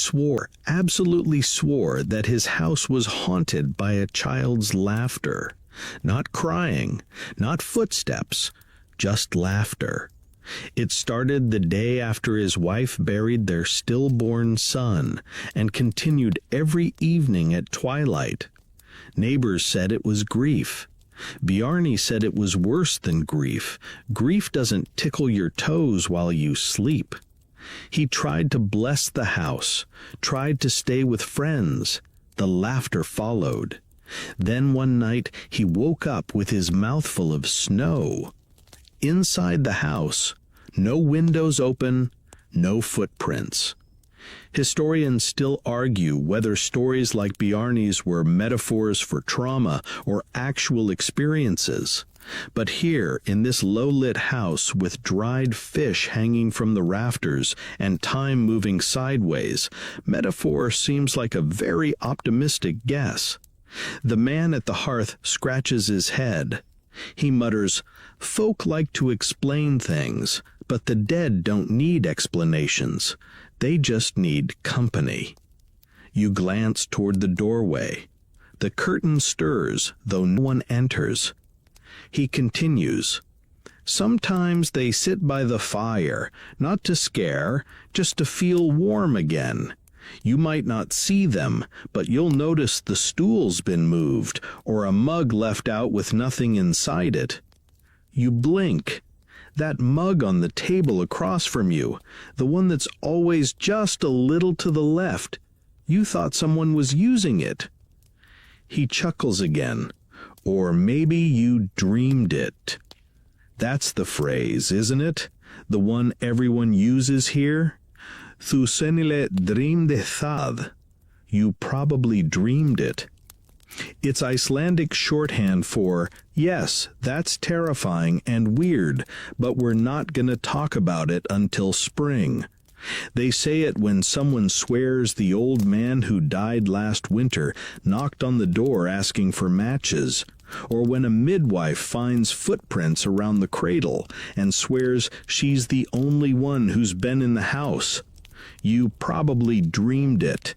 absolutely swore that his house was haunted by a child's laughter. Not crying, not footsteps, just laughter. It started the day after his wife buried their stillborn son and continued every evening at twilight. Neighbors said it was grief. Bjarni said it was worse than grief. Grief doesn't tickle your toes while you sleep. He tried to bless the house, tried to stay with friends. The laughter followed. Then one night he woke up with his mouth full of snow. Inside the house, no windows open, no footprints. Historians still argue whether stories like Bjarni's were metaphors for trauma or actual experiences. But here, in this low-lit house with dried fish hanging from the rafters and time moving sideways, metaphor seems like a very optimistic guess. The man at the hearth scratches his head. He mutters, "Folk like to explain things, but the dead don't need explanations. They just need company." You glance toward the doorway. The curtain stirs, though no one enters. He continues, "Sometimes they sit by the fire, not to scare, just to feel warm again. You might not see them, but you'll notice the stool's been moved, or a mug left out with nothing inside it. You blink. That mug on the table across from you, the one that's always just a little to the left, you thought someone was using it." He chuckles again. "Or maybe you dreamed it." That's the phrase, isn't it? The one everyone uses here? "Þú sennilega dreamdi það." You probably dreamed it. It's Icelandic shorthand for, yes, that's terrifying and weird, but we're not going to talk about it until spring. They say it when someone swears the old man who died last winter knocked on the door asking for matches, or when a midwife finds footprints around the cradle and swears she's the only one who's been in the house. You probably dreamed it.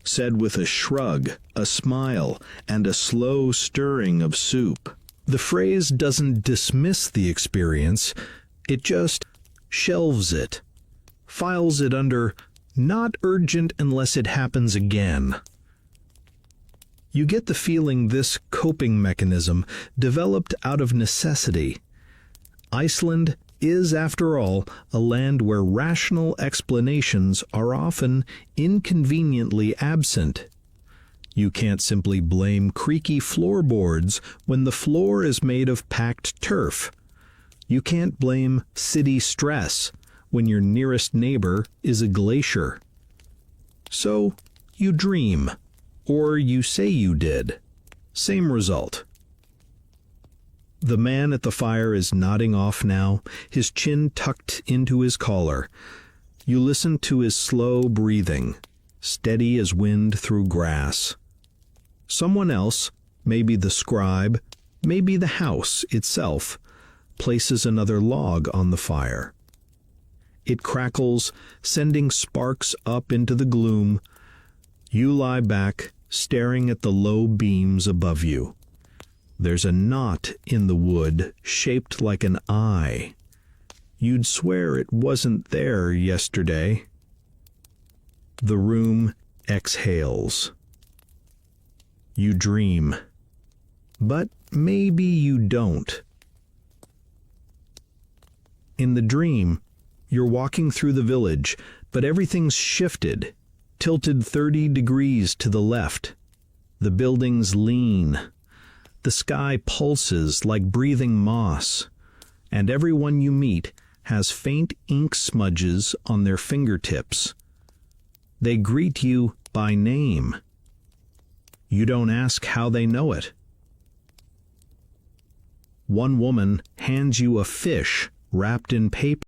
Said with a shrug, a smile, and a slow stirring of soup. The phrase doesn't dismiss the experience, it just shelves it, files it under not urgent unless it happens again. You get the feeling this coping mechanism developed out of necessity. Iceland is, after all, a land where rational explanations are often inconveniently absent. You can't simply blame creaky floorboards when the floor is made of packed turf. You can't blame city stress when your nearest neighbor is a glacier. So you dream, or you say you did. Same result. The man at the fire is nodding off now, his chin tucked into his collar. You listen to his slow breathing, steady as wind through grass. Someone else, maybe the scribe, maybe the house itself, places another log on the fire. It crackles, sending sparks up into the gloom. You lie back, staring at the low beams above you. There's a knot in the wood shaped like an eye. You'd swear it wasn't there yesterday. The room exhales. You dream. But maybe you don't. In the dream, you're walking through the village, but everything's shifted, tilted 30 degrees to the left. The buildings lean. The sky pulses like breathing moss, and everyone you meet has faint ink smudges on their fingertips. They greet you by name. You don't ask how they know it. One woman hands you a fish wrapped in paper.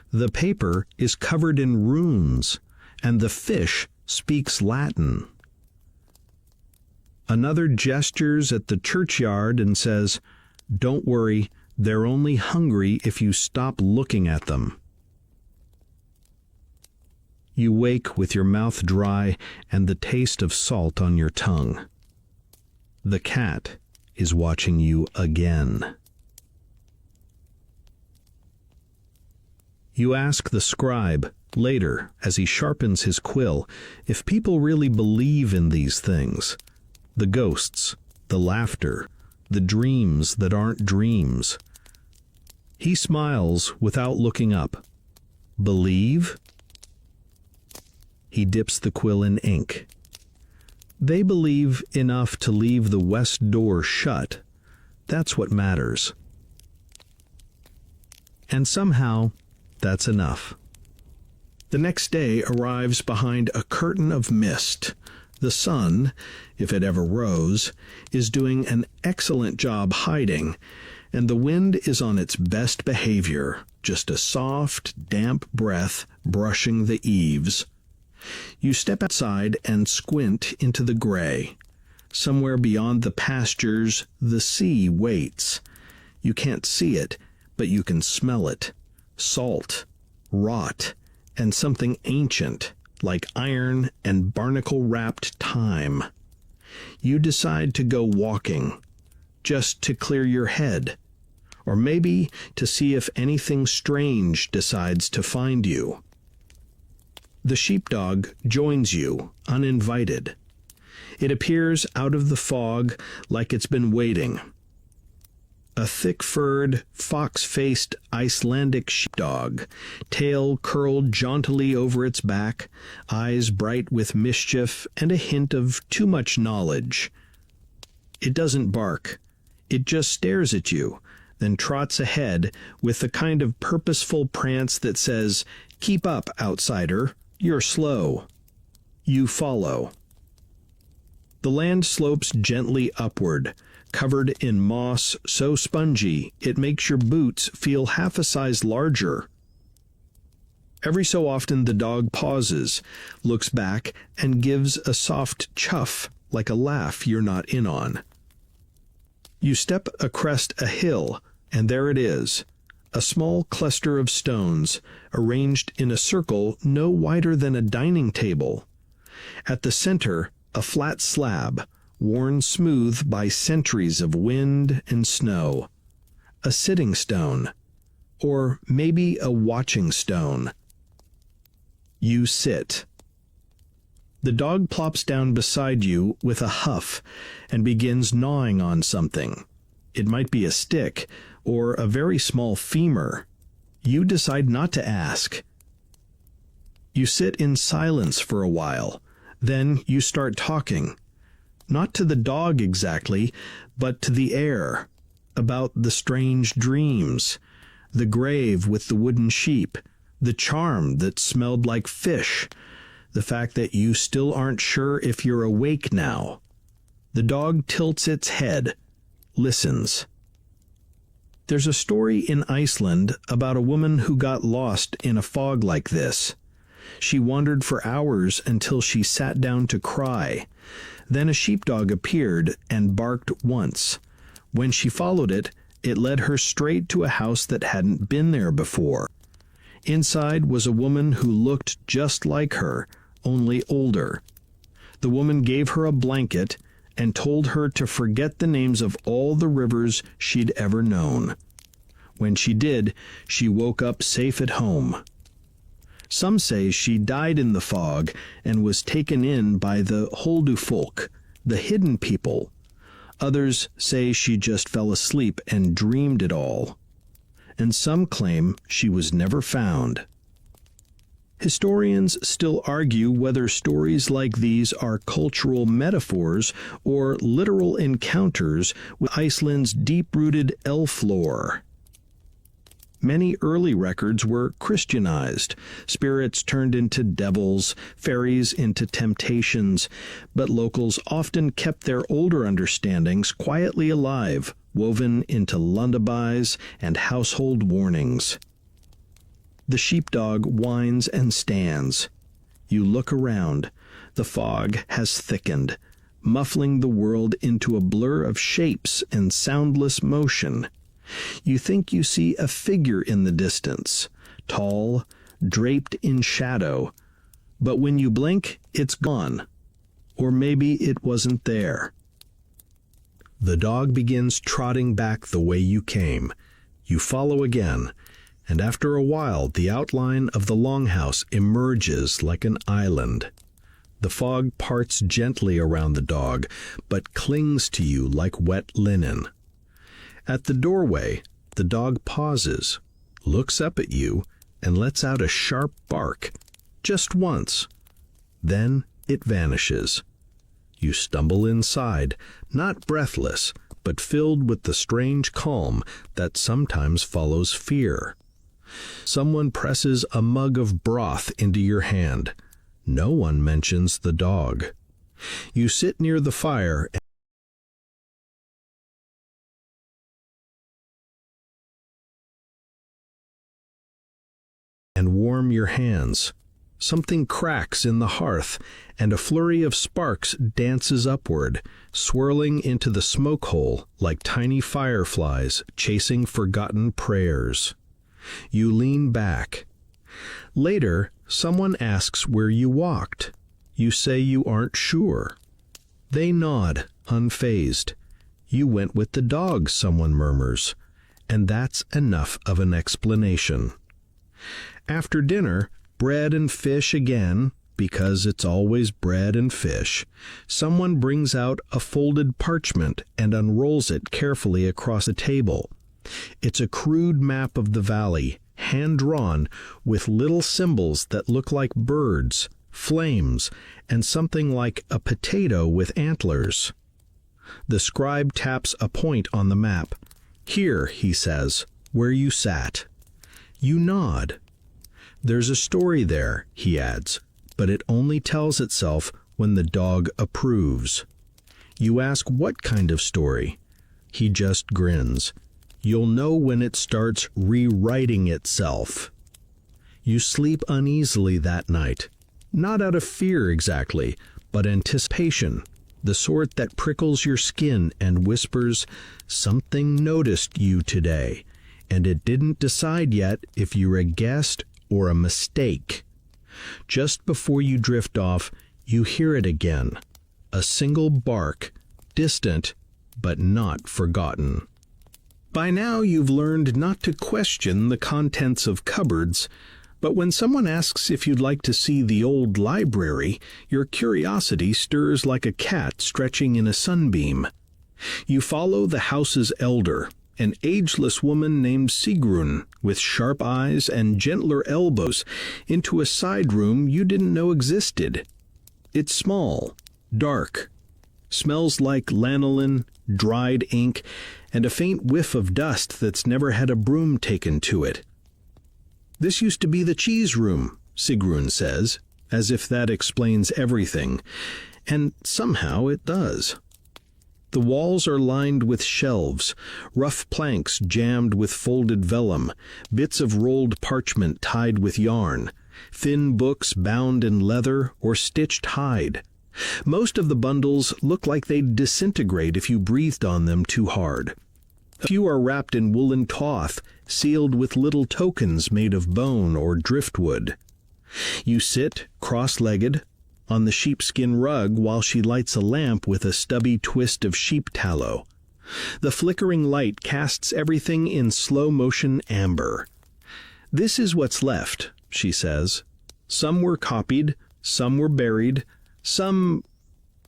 The paper is covered in runes, and the fish speaks Latin. Another gestures at the churchyard and says, "Don't worry, they're only hungry if you stop looking at them." You wake with your mouth dry and the taste of salt on your tongue. The cat is watching you again. You ask the scribe, later, as he sharpens his quill, if people really believe in these things. The ghosts, the laughter, the dreams that aren't dreams. He smiles without looking up. Believe? He dips the quill in ink. They believe enough to leave the west door shut. That's what matters. And somehow, that's enough. The next day arrives behind a curtain of mist. The sun, if it ever rose, is doing an excellent job hiding, and the wind is on its best behavior, just a soft, damp breath brushing the eaves. You step outside and squint into the gray. Somewhere beyond the pastures, the sea waits. You can't see it, but you can smell it. Salt, rot, and something ancient, like iron and barnacle-wrapped time. You decide to go walking, just to clear your head, or maybe to see if anything strange decides to find you. The sheepdog joins you, uninvited. It appears out of the fog like it's been waiting. A thick-furred, fox-faced Icelandic sheepdog, tail curled jauntily over its back, eyes bright with mischief and a hint of too much knowledge. It doesn't bark. It just stares at you, then trots ahead with the kind of purposeful prance that says, "Keep up, outsider. You're slow." You follow. The land slopes gently upward, covered in moss so spongy it makes your boots feel half a size larger. Every so often the dog pauses, looks back, and gives a soft chuff like a laugh you're not in on. You step across a hill, and there it is, a small cluster of stones, arranged in a circle no wider than a dining table. At the center, a flat slab, worn smooth by centuries of wind and snow. A sitting stone, or maybe a watching stone. You sit. The dog plops down beside you with a huff and begins gnawing on something. It might be a stick or a very small femur. You decide not to ask. You sit in silence for a while. Then you start talking. Not to the dog exactly, but to the air, about the strange dreams, the grave with the wooden sheep, the charm that smelled like fish, the fact that you still aren't sure if you're awake now. The dog tilts its head, listens. There's a story in Iceland about a woman who got lost in a fog like this. She wandered for hours until she sat down to cry. Then a sheepdog appeared and barked once. When she followed it, it led her straight to a house that hadn't been there before. Inside was a woman who looked just like her, only older. The woman gave her a blanket and told her to forget the names of all the rivers she'd ever known. When she did, she woke up safe at home. Some say she died in the fog and was taken in by the Holdufolk, the hidden people. Others say she just fell asleep and dreamed it all. And some claim she was never found. Historians still argue whether stories like these are cultural metaphors or literal encounters with Iceland's deep-rooted elf lore. Many early records were Christianized, spirits turned into devils, fairies into temptations, but locals often kept their older understandings quietly alive, woven into lullabies and household warnings. The sheepdog whines and stands. You look around. The fog has thickened, muffling the world into a blur of shapes and soundless motion. You think you see a figure in the distance, tall, draped in shadow, but when you blink, it's gone. Or maybe it wasn't there. The dog begins trotting back the way you came. You follow again, and after a while the outline of the longhouse emerges like an island. The fog parts gently around the dog, but clings to you like wet linen. At the doorway, the dog pauses, looks up at you, and lets out a sharp bark, just once. Then it vanishes. You stumble inside, not breathless, but filled with the strange calm that sometimes follows fear. Someone presses a mug of broth into your hand. No one mentions the dog. You sit near the fire and warm your hands. Something cracks in the hearth, and a flurry of sparks dances upward, swirling into the smoke hole like tiny fireflies chasing forgotten prayers. You lean back. Later, someone asks where you walked. You say you aren't sure. They nod, unfazed. You went with the dog, someone murmurs, and that's enough of an explanation. After dinner, bread and fish again, because it's always bread and fish. Someone brings out a folded parchment and unrolls it carefully across a table. It's a crude map of the valley, hand-drawn, with little symbols that look like birds, flames, and something like a potato with antlers. The scribe taps a point on the map. "Here," he says, "where you sat." You nod. "There's a story there," he adds, "but it only tells itself when the dog approves." You ask what kind of story. He just grins. You'll know when it starts rewriting itself. You sleep uneasily that night, not out of fear exactly, but anticipation, the sort that prickles your skin and whispers, "Something noticed you today, and it didn't decide yet if you're a guest or a mistake." Just before you drift off, you hear it again, a single bark, distant but not forgotten. By now you've learned not to question the contents of cupboards, But when someone asks if you'd like to see the old library, your curiosity stirs like a cat stretching in a sunbeam. You follow the house's elder, an ageless woman named Sigrun, with sharp eyes and gentler elbows, into a side room you didn't know existed. It's small, dark, smells like lanolin, dried ink, and a faint whiff of dust that's never had a broom taken to it. "This used to be the cheese room," Sigrun says, as if that explains everything, and somehow it does. The walls are lined with shelves, rough planks jammed with folded vellum, bits of rolled parchment tied with yarn, thin books bound in leather or stitched hide. Most of the bundles look like they'd disintegrate if you breathed on them too hard. A few are wrapped in woolen cloth, sealed with little tokens made of bone or driftwood. You sit, cross-legged, on the sheepskin rug while she lights a lamp with a stubby twist of sheep tallow. The flickering light casts everything in slow-motion amber. "This is what's left," she says. "Some were copied, some were buried, some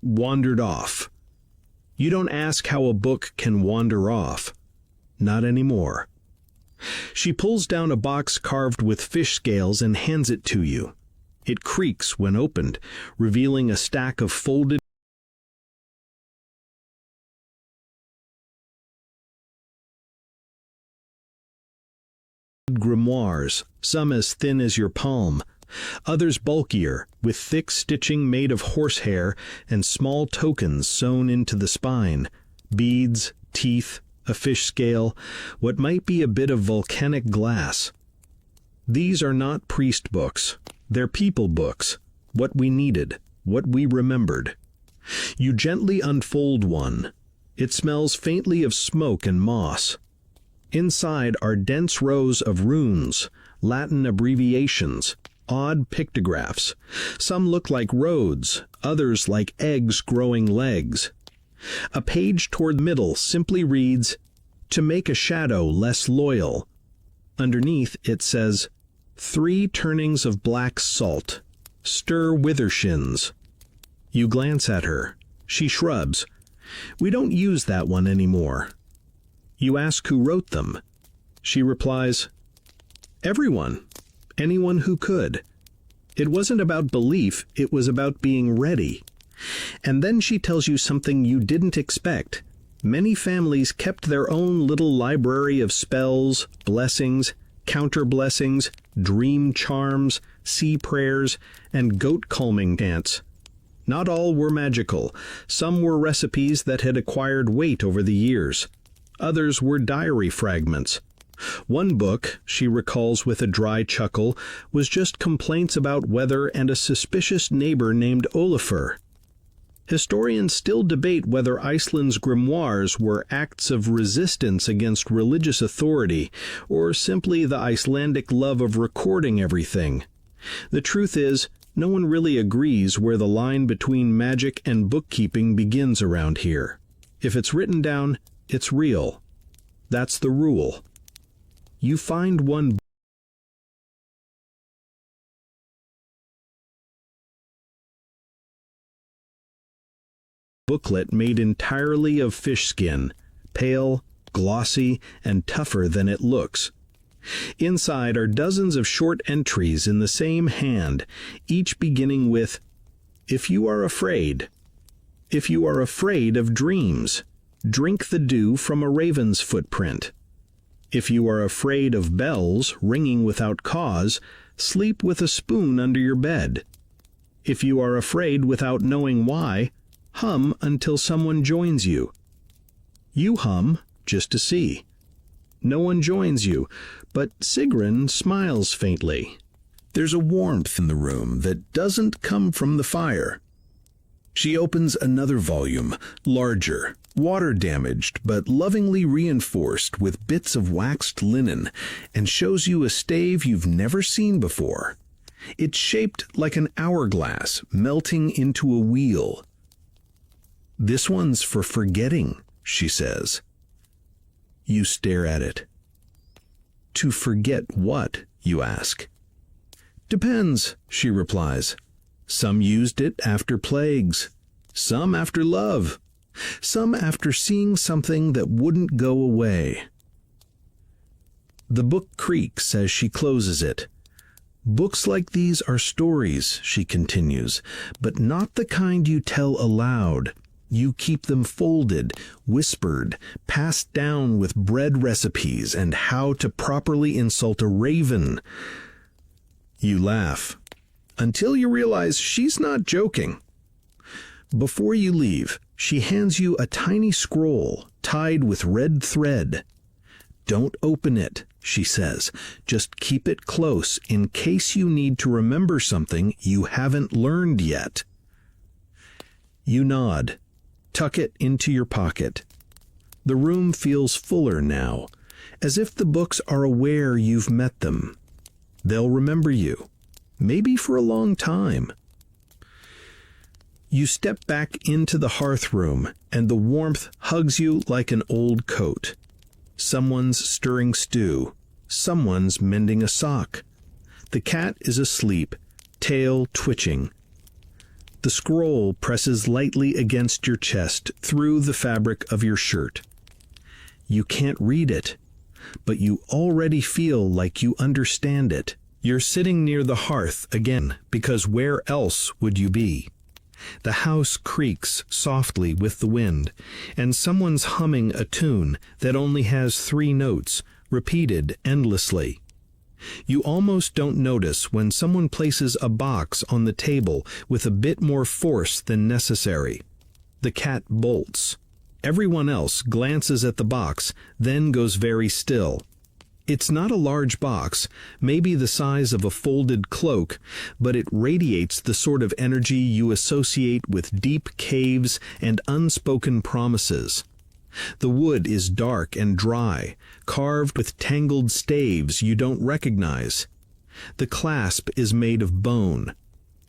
wandered off. You don't ask how a book can wander off. Not anymore." She pulls down a box carved with fish scales and hands it to you. It creaks when opened, revealing a stack of folded grimoires, some as thin as your palm, others bulkier, with thick stitching made of horsehair and small tokens sewn into the spine, beads, teeth, a fish scale, what might be a bit of volcanic glass. These are not priest books. They're people books, what we needed, what we remembered. You gently unfold one. It smells faintly of smoke and moss. Inside are dense rows of runes, Latin abbreviations, odd pictographs. Some look like roads, others like eggs growing legs. A page toward the middle simply reads, "To make a shadow less loyal." Underneath it says, "3 turnings of black salt. Stir withershins." You glance at her. She shrugs. "We don't use that one anymore." You ask who wrote them. She replies, "Everyone. Anyone who could. It wasn't about belief, it was about being ready." And then she tells you something you didn't expect. Many families kept their own little library of spells, blessings, counter-blessings, dream charms, sea prayers, and goat-calming chants. Not all were magical. Some were recipes that had acquired weight over the years. Others were diary fragments. One book, she recalls with a dry chuckle, was just complaints about weather and a suspicious neighbor named Olafur. Historians still debate whether Iceland's grimoires were acts of resistance against religious authority, or simply the Icelandic love of recording everything. The truth is, no one really agrees where the line between magic and bookkeeping begins around here. If it's written down, it's real. That's the rule. You find one booklet made entirely of fish skin, pale, glossy, and tougher than it looks. Inside are dozens of short entries in the same hand, each beginning with, "If you are afraid. If you are afraid of dreams, drink the dew from a raven's footprint. If you are afraid of bells ringing without cause, sleep with a spoon under your bed. If you are afraid without knowing why, hum until someone joins you." You hum, just to see. No one joins you, but Sigrun smiles faintly. There's a warmth in the room that doesn't come from the fire. She opens another volume, larger, water-damaged but lovingly reinforced with bits of waxed linen, and shows you a stave you've never seen before. It's shaped like an hourglass melting into a wheel. "This one's for forgetting," she says. You stare at it. "To forget what?" you ask. "Depends," she replies. "Some used it after plagues. Some after love. Some after seeing something that wouldn't go away." The book creaks as she closes it. "Books like these are stories," she continues, "but not the kind you tell aloud. You keep them folded, whispered, passed down with bread recipes and how to properly insult a raven." You laugh, until you realize she's not joking. Before you leave, she hands you a tiny scroll tied with red thread. "Don't open it," she says. "Just keep it close in case you need to remember something you haven't learned yet." You nod. Tuck it into your pocket. The room feels fuller now, as if the books are aware you've met them. They'll remember you, maybe for a long time. You step back into the hearth room, and the warmth hugs you like an old coat. Someone's stirring stew. Someone's mending a sock. The cat is asleep, tail twitching. The scroll presses lightly against your chest through the fabric of your shirt. You can't read it, but you already feel like you understand it. You're sitting near the hearth again, because where else would you be? The house creaks softly with the wind, and someone's humming a tune that only has 3 notes, repeated endlessly. You almost don't notice when someone places a box on the table with a bit more force than necessary. The cat bolts. Everyone else glances at the box, then goes very still. It's not a large box, maybe the size of a folded cloak, but it radiates the sort of energy you associate with deep caves and unspoken promises. The wood is dark and dry, carved with tangled staves you don't recognize. The clasp is made of bone.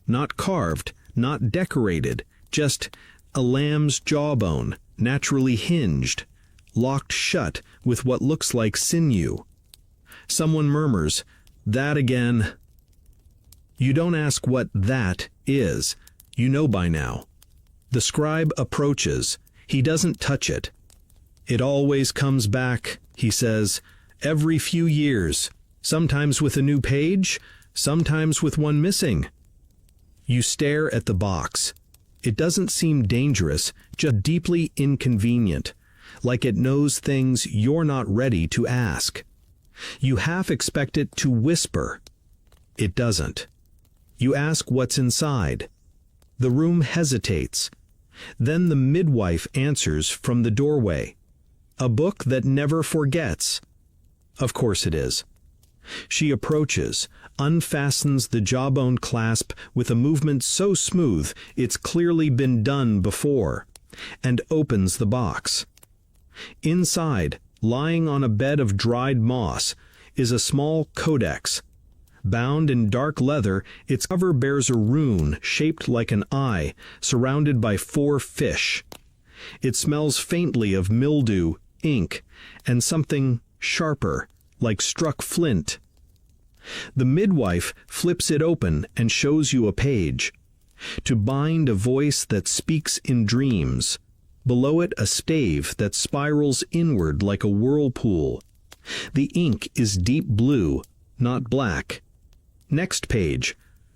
Not carved, not decorated, just a lamb's jawbone, naturally hinged, locked shut with what looks like sinew. Someone murmurs, "That again." You don't ask what "that" is. You know by now. The scribe approaches. He doesn't touch it. "It always comes back," he says, "every few years, sometimes with a new page, sometimes with one missing." You stare at the box. It doesn't seem dangerous, just deeply inconvenient, like it knows things you're not ready to ask. You half expect it to whisper. It doesn't. You ask what's inside. The room hesitates. Then the midwife answers from the doorway. "A book that never forgets." Of course it is. She approaches, unfastens the jawbone clasp with a movement so smooth it's clearly been done before, and opens the box. Inside, lying on a bed of dried moss, is a small codex. Bound in dark leather, its cover bears a rune shaped like an eye, surrounded by 4 fish. It smells faintly of mildew, ink, and something sharper, like struck flint. The midwife flips it open and shows you a page. "To bind a voice that speaks in dreams." Below it a stave that spirals inward like a whirlpool. The ink is deep blue, not black. Next page.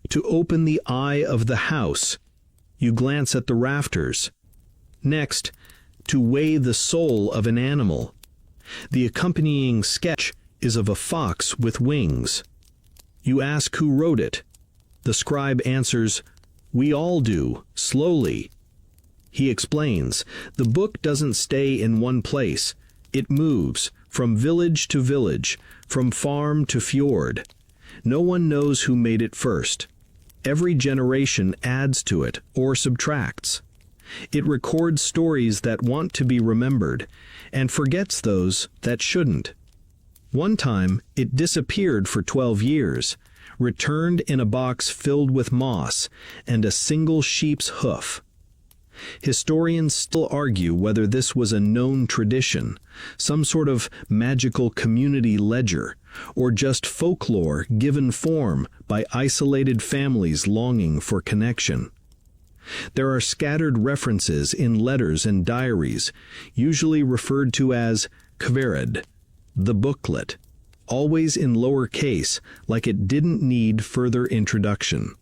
"To open the eye of the house." You glance at the rafters. Next. "To weigh the soul of an animal." The accompanying sketch is of a fox with wings. You ask who wrote it. The scribe answers, "We all do, slowly." He explains, the book doesn't stay in one place. It moves, from village to village, from farm to fjord. No one knows who made it first. Every generation adds to it or subtracts. It records stories that want to be remembered, and forgets those that shouldn't. One time, it disappeared for 12 years, returned in a box filled with moss and a single sheep's hoof. Historians still argue whether this was a known tradition, some sort of magical community ledger, or just folklore given form by isolated families longing for connection. There are scattered references in letters and diaries, usually referred to as kvered, the booklet, always in lower case, like it didn't need further introduction.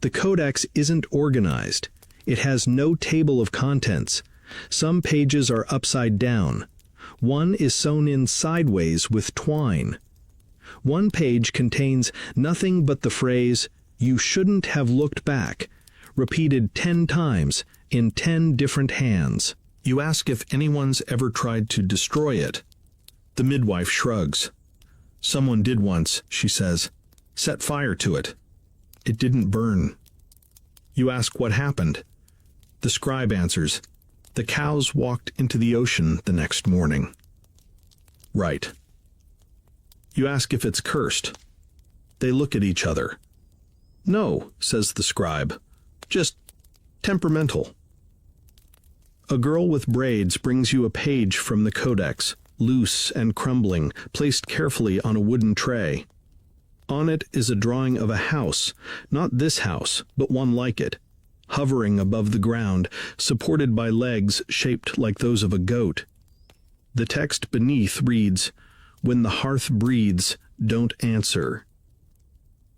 The codex isn't organized. It has no table of contents. Some pages are upside down. One is sewn in sideways with twine. One page contains nothing but the phrase, "You shouldn't have looked back," repeated 10 times in 10 different hands. You ask if anyone's ever tried to destroy it. The midwife shrugs. "Someone did once," she says. "Set fire to it. It didn't burn." You ask what happened. The scribe answers, "The cows walked into the ocean the next morning." Right. You ask if it's cursed. They look at each other. "No," says the scribe. "Just temperamental." A girl with braids brings you a page from the codex, loose and crumbling, placed carefully on a wooden tray. On it is a drawing of a house, not this house, but one like it, hovering above the ground, supported by legs shaped like those of a goat. The text beneath reads, "When the hearth breathes, don't answer."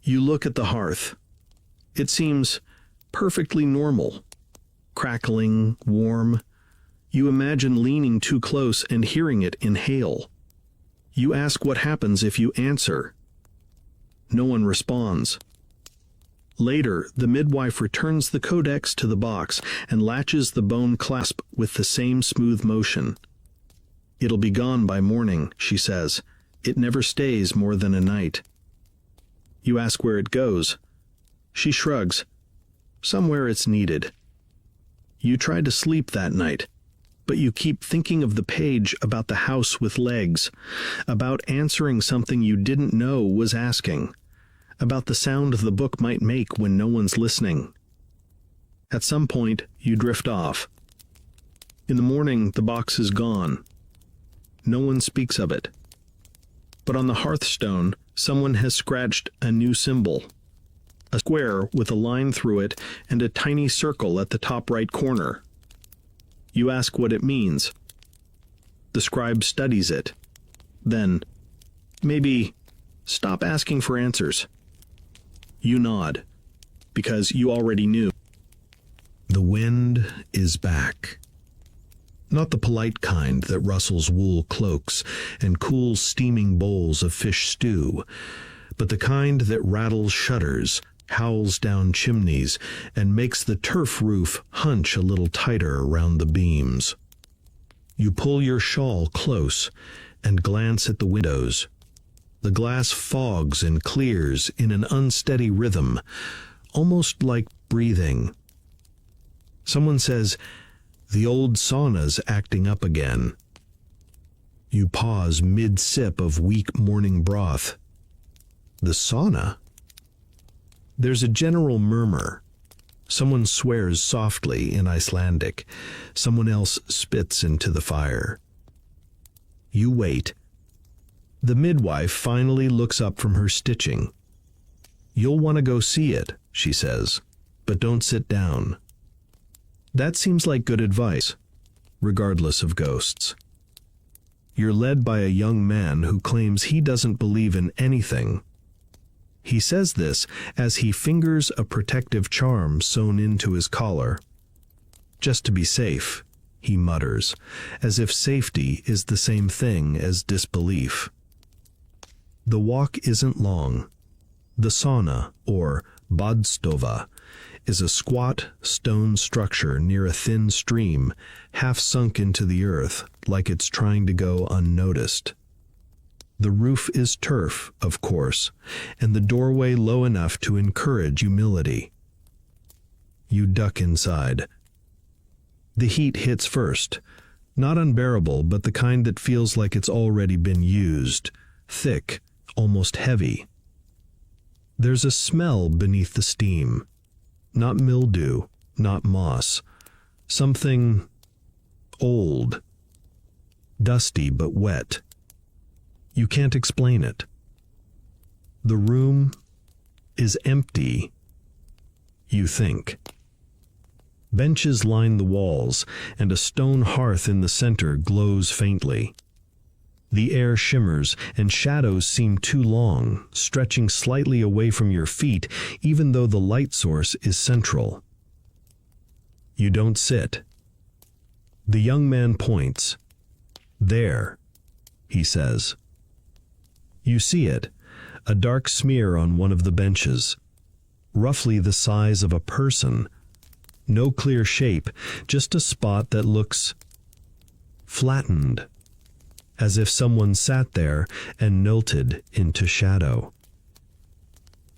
You look at the hearth. It seems perfectly normal, crackling, warm. You imagine leaning too close and hearing it inhale. You ask what happens if you answer. No one responds. Later, the midwife returns the codex to the box and latches the bone clasp with the same smooth motion. "It'll be gone by morning," she says. "It never stays more than a night." You ask where it goes. She shrugs. "Somewhere it's needed." You try to sleep that night, but you keep thinking of the page about the house with legs, about answering something you didn't know was asking, about the sound the book might make when no one's listening. At some point, you drift off. In the morning, the box is gone. No one speaks of it. But on the hearthstone, someone has scratched a new symbol. A square with a line through it and a tiny circle at the top right corner. You ask what it means. The scribe studies it. Then, maybe, stop asking for answers. You nod, because you already knew. The wind is back. Not the polite kind that rustles wool cloaks and cools steaming bowls of fish stew, but the kind that rattles shutters, howls down chimneys, and makes the turf roof hunch a little tighter around the beams. You pull your shawl close and glance at the windows. The glass fogs and clears in an unsteady rhythm, almost like breathing. Someone says, "The old sauna's acting up again." You pause mid-sip of weak morning broth. The sauna? There's a general murmur. Someone swears softly in Icelandic. Someone else spits into the fire. You wait. The midwife finally looks up from her stitching. "You'll want to go see it," she says, "but don't sit down." That seems like good advice, regardless of ghosts. You're led by a young man who claims he doesn't believe in anything. He says this as he fingers a protective charm sewn into his collar. "Just to be safe," he mutters, as if safety is the same thing as disbelief. The walk isn't long. The sauna, or badstova, is a squat stone structure near a thin stream, half sunk into the earth, like it's trying to go unnoticed. The roof is turf, of course, and the doorway low enough to encourage humility. You duck inside. The heat hits first, not unbearable, but the kind that feels like it's already been used, thick, almost heavy. There's a smell beneath the steam. Not mildew, not moss. Something old. Dusty but wet. You can't explain it. The room is empty, you think. Benches line the walls, and a stone hearth in the center glows faintly. The air shimmers, and shadows seem too long, stretching slightly away from your feet, even though the light source is central. You don't sit. The young man points. There, he says. You see it, a dark smear on one of the benches, roughly the size of a person. No clear shape, just a spot that looks flattened, as if someone sat there and melted into shadow.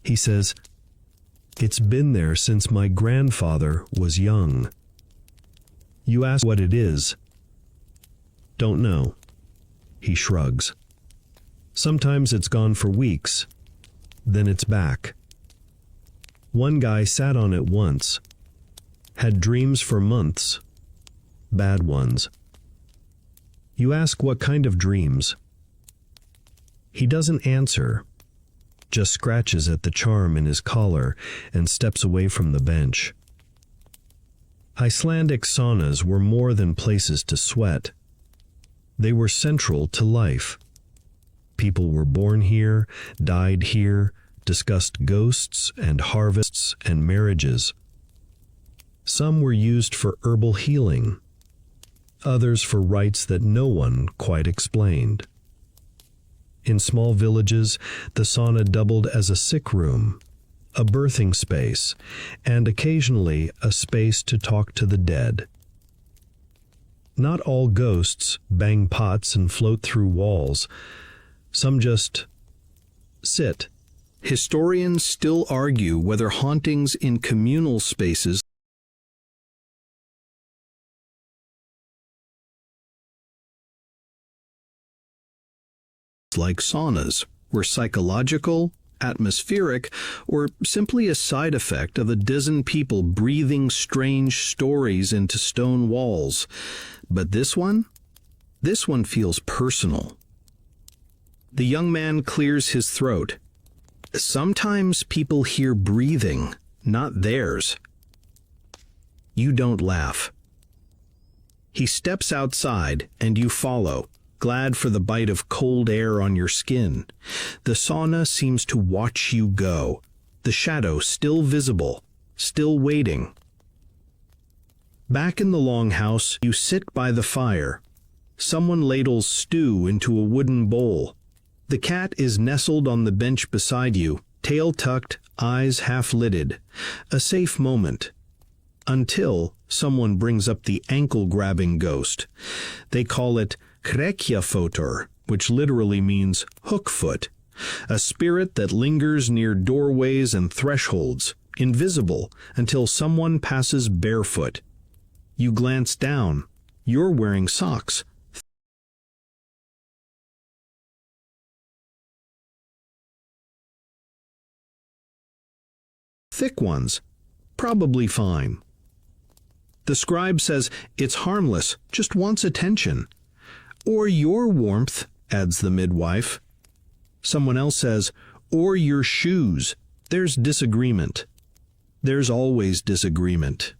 He says, "It's been there since my grandfather was young." You ask what it is. Don't know. He shrugs. Sometimes it's gone for weeks, then it's back. One guy sat on it once, had dreams for months, bad ones. You ask what kind of dreams. He doesn't answer, just scratches at the charm in his collar and steps away from the bench. Icelandic saunas were more than places to sweat. They were central to life. People were born here, died here, discussed ghosts and harvests and marriages. Some were used for herbal healing, others for rites that no one quite explained. In small villages, the sauna doubled as a sick room, a birthing space, and occasionally a space to talk to the dead. Not all ghosts bang pots and float through walls. Some just sit. Historians still argue whether hauntings in communal spaces like saunas were psychological, atmospheric, or simply a side effect of a dozen people breathing strange stories into stone walls. But this one feels personal. The young man clears his throat. Sometimes people hear breathing, not theirs. You don't laugh. He steps outside, and you follow, glad for the bite of cold air on your skin. The sauna seems to watch you go, the shadow still visible, still waiting. Back in the longhouse, you sit by the fire. Someone ladles stew into a wooden bowl. The cat is nestled on the bench beside you, tail tucked, eyes half-lidded. A safe moment. Until someone brings up the ankle-grabbing ghost. They call it crackles, which literally means hook foot, a spirit that lingers near doorways and thresholds, invisible until someone passes barefoot. You glance down. You're wearing socks. Thick ones. Probably fine. The scribe says it's harmless, just wants attention. Or your warmth, adds the midwife. Someone else says, or your shoes. There's disagreement. There's always disagreement.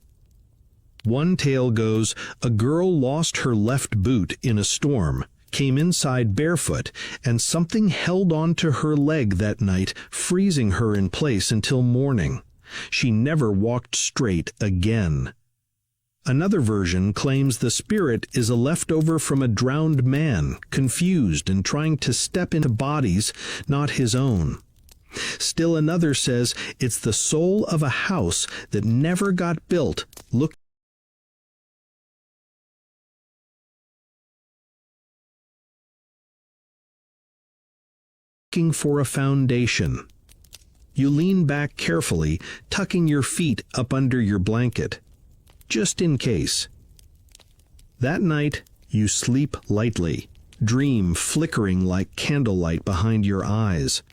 One tale goes, a girl lost her left boot in a storm, came inside barefoot, and something held on to her leg that night, freezing her in place until morning. She never walked straight again. Another version claims the spirit is a leftover from a drowned man, confused and trying to step into bodies not his own. Still another says it's the soul of a house that never got built, looking for a foundation. You lean back carefully, tucking your feet up under your blanket, just in case. That night, you sleep lightly, dream flickering like candlelight behind your eyes.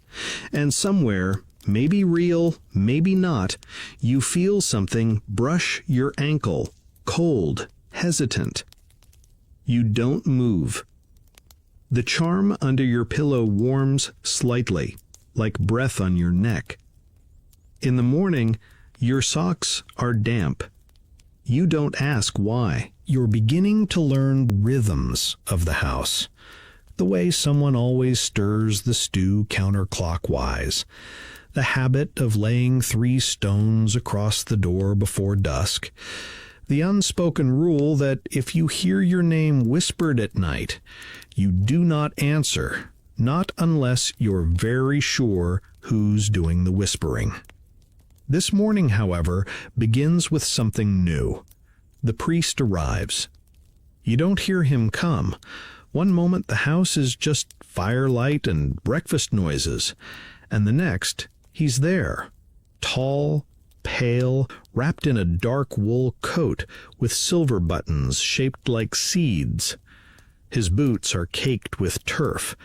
And somewhere, maybe real, maybe not, you feel something brush your ankle, cold, hesitant. You don't move. The charm under your pillow warms slightly, like breath on your neck. In the morning, your socks are damp. You don't ask why. You're beginning to learn rhythms of the house, the way someone always stirs the stew counterclockwise, the habit of laying 3 stones across the door before dusk, the unspoken rule that if you hear your name whispered at night, you do not answer, not unless you're very sure who's doing the whispering. This morning, however, begins with something new. The priest arrives. You don't hear him come. One moment the house is just firelight and breakfast noises, and the next he's there, tall, pale, wrapped in a dark wool coat with silver buttons shaped like seeds. His boots are caked with turf.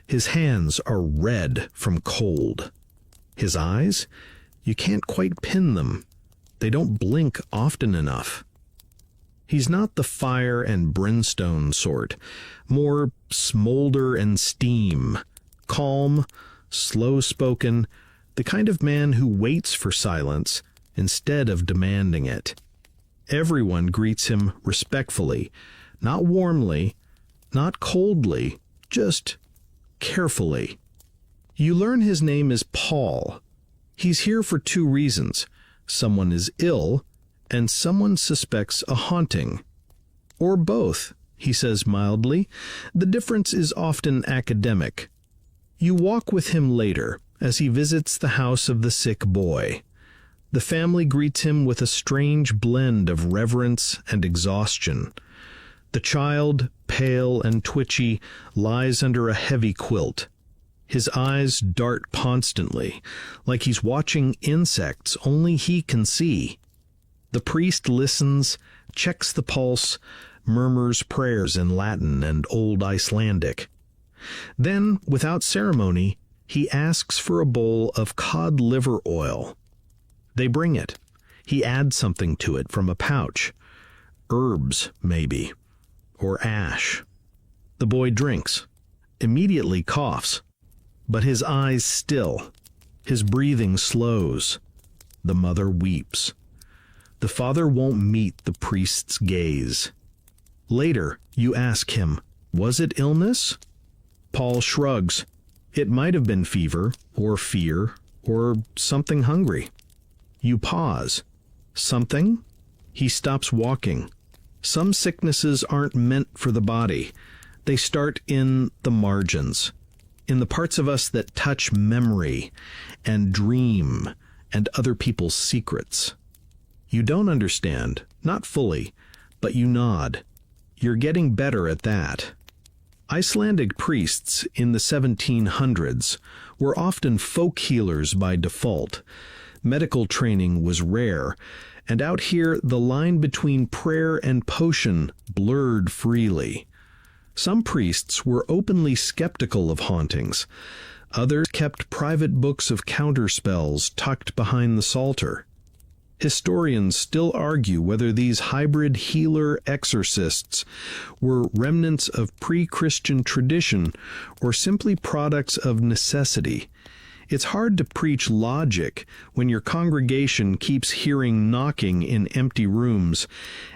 His hands are red from cold. His eyes? You can't quite pin them. They don't blink often enough. He's not the fire and brimstone sort, more smolder and steam, calm, slow-spoken, the kind of man who waits for silence instead of demanding it. Everyone greets him respectfully, not warmly, not coldly, just carefully. You learn his name is Paul. He's here for 2 reasons. Someone is ill, and someone suspects a haunting. Or both, he says mildly. The difference is often academic. You walk with him later, as he visits the house of the sick boy. The family greets him with a strange blend of reverence and exhaustion. The child, pale and twitchy, lies under a heavy quilt. His eyes dart constantly, like he's watching insects only he can see. The priest listens, checks the pulse, murmurs prayers in Latin and Old Icelandic. Then, without ceremony, he asks for a bowl of cod liver oil. They bring it. He adds something to it from a pouch. Herbs, maybe. Or ash. The boy drinks, immediately coughs. But his eyes still. His breathing slows. The mother weeps. The father won't meet the priest's gaze. Later, you ask him, was it illness? Paul shrugs. It might have been fever, or fear, or something hungry. You pause. Something? He stops walking. Some sicknesses aren't meant for the body. They start in the margins. In the parts of us that touch memory and dream and other people's secrets. You don't understand, not fully, but you nod. You're getting better at that. Icelandic priests in the 1700s were often folk healers by default. Medical training was rare, and out here the line between prayer and potion blurred freely. Some priests were openly skeptical of hauntings. Others kept private books of counterspells tucked behind the psalter. Historians still argue whether these hybrid healer-exorcists were remnants of pre-Christian tradition or simply products of necessity. It's hard to preach logic when your congregation keeps hearing knocking in empty rooms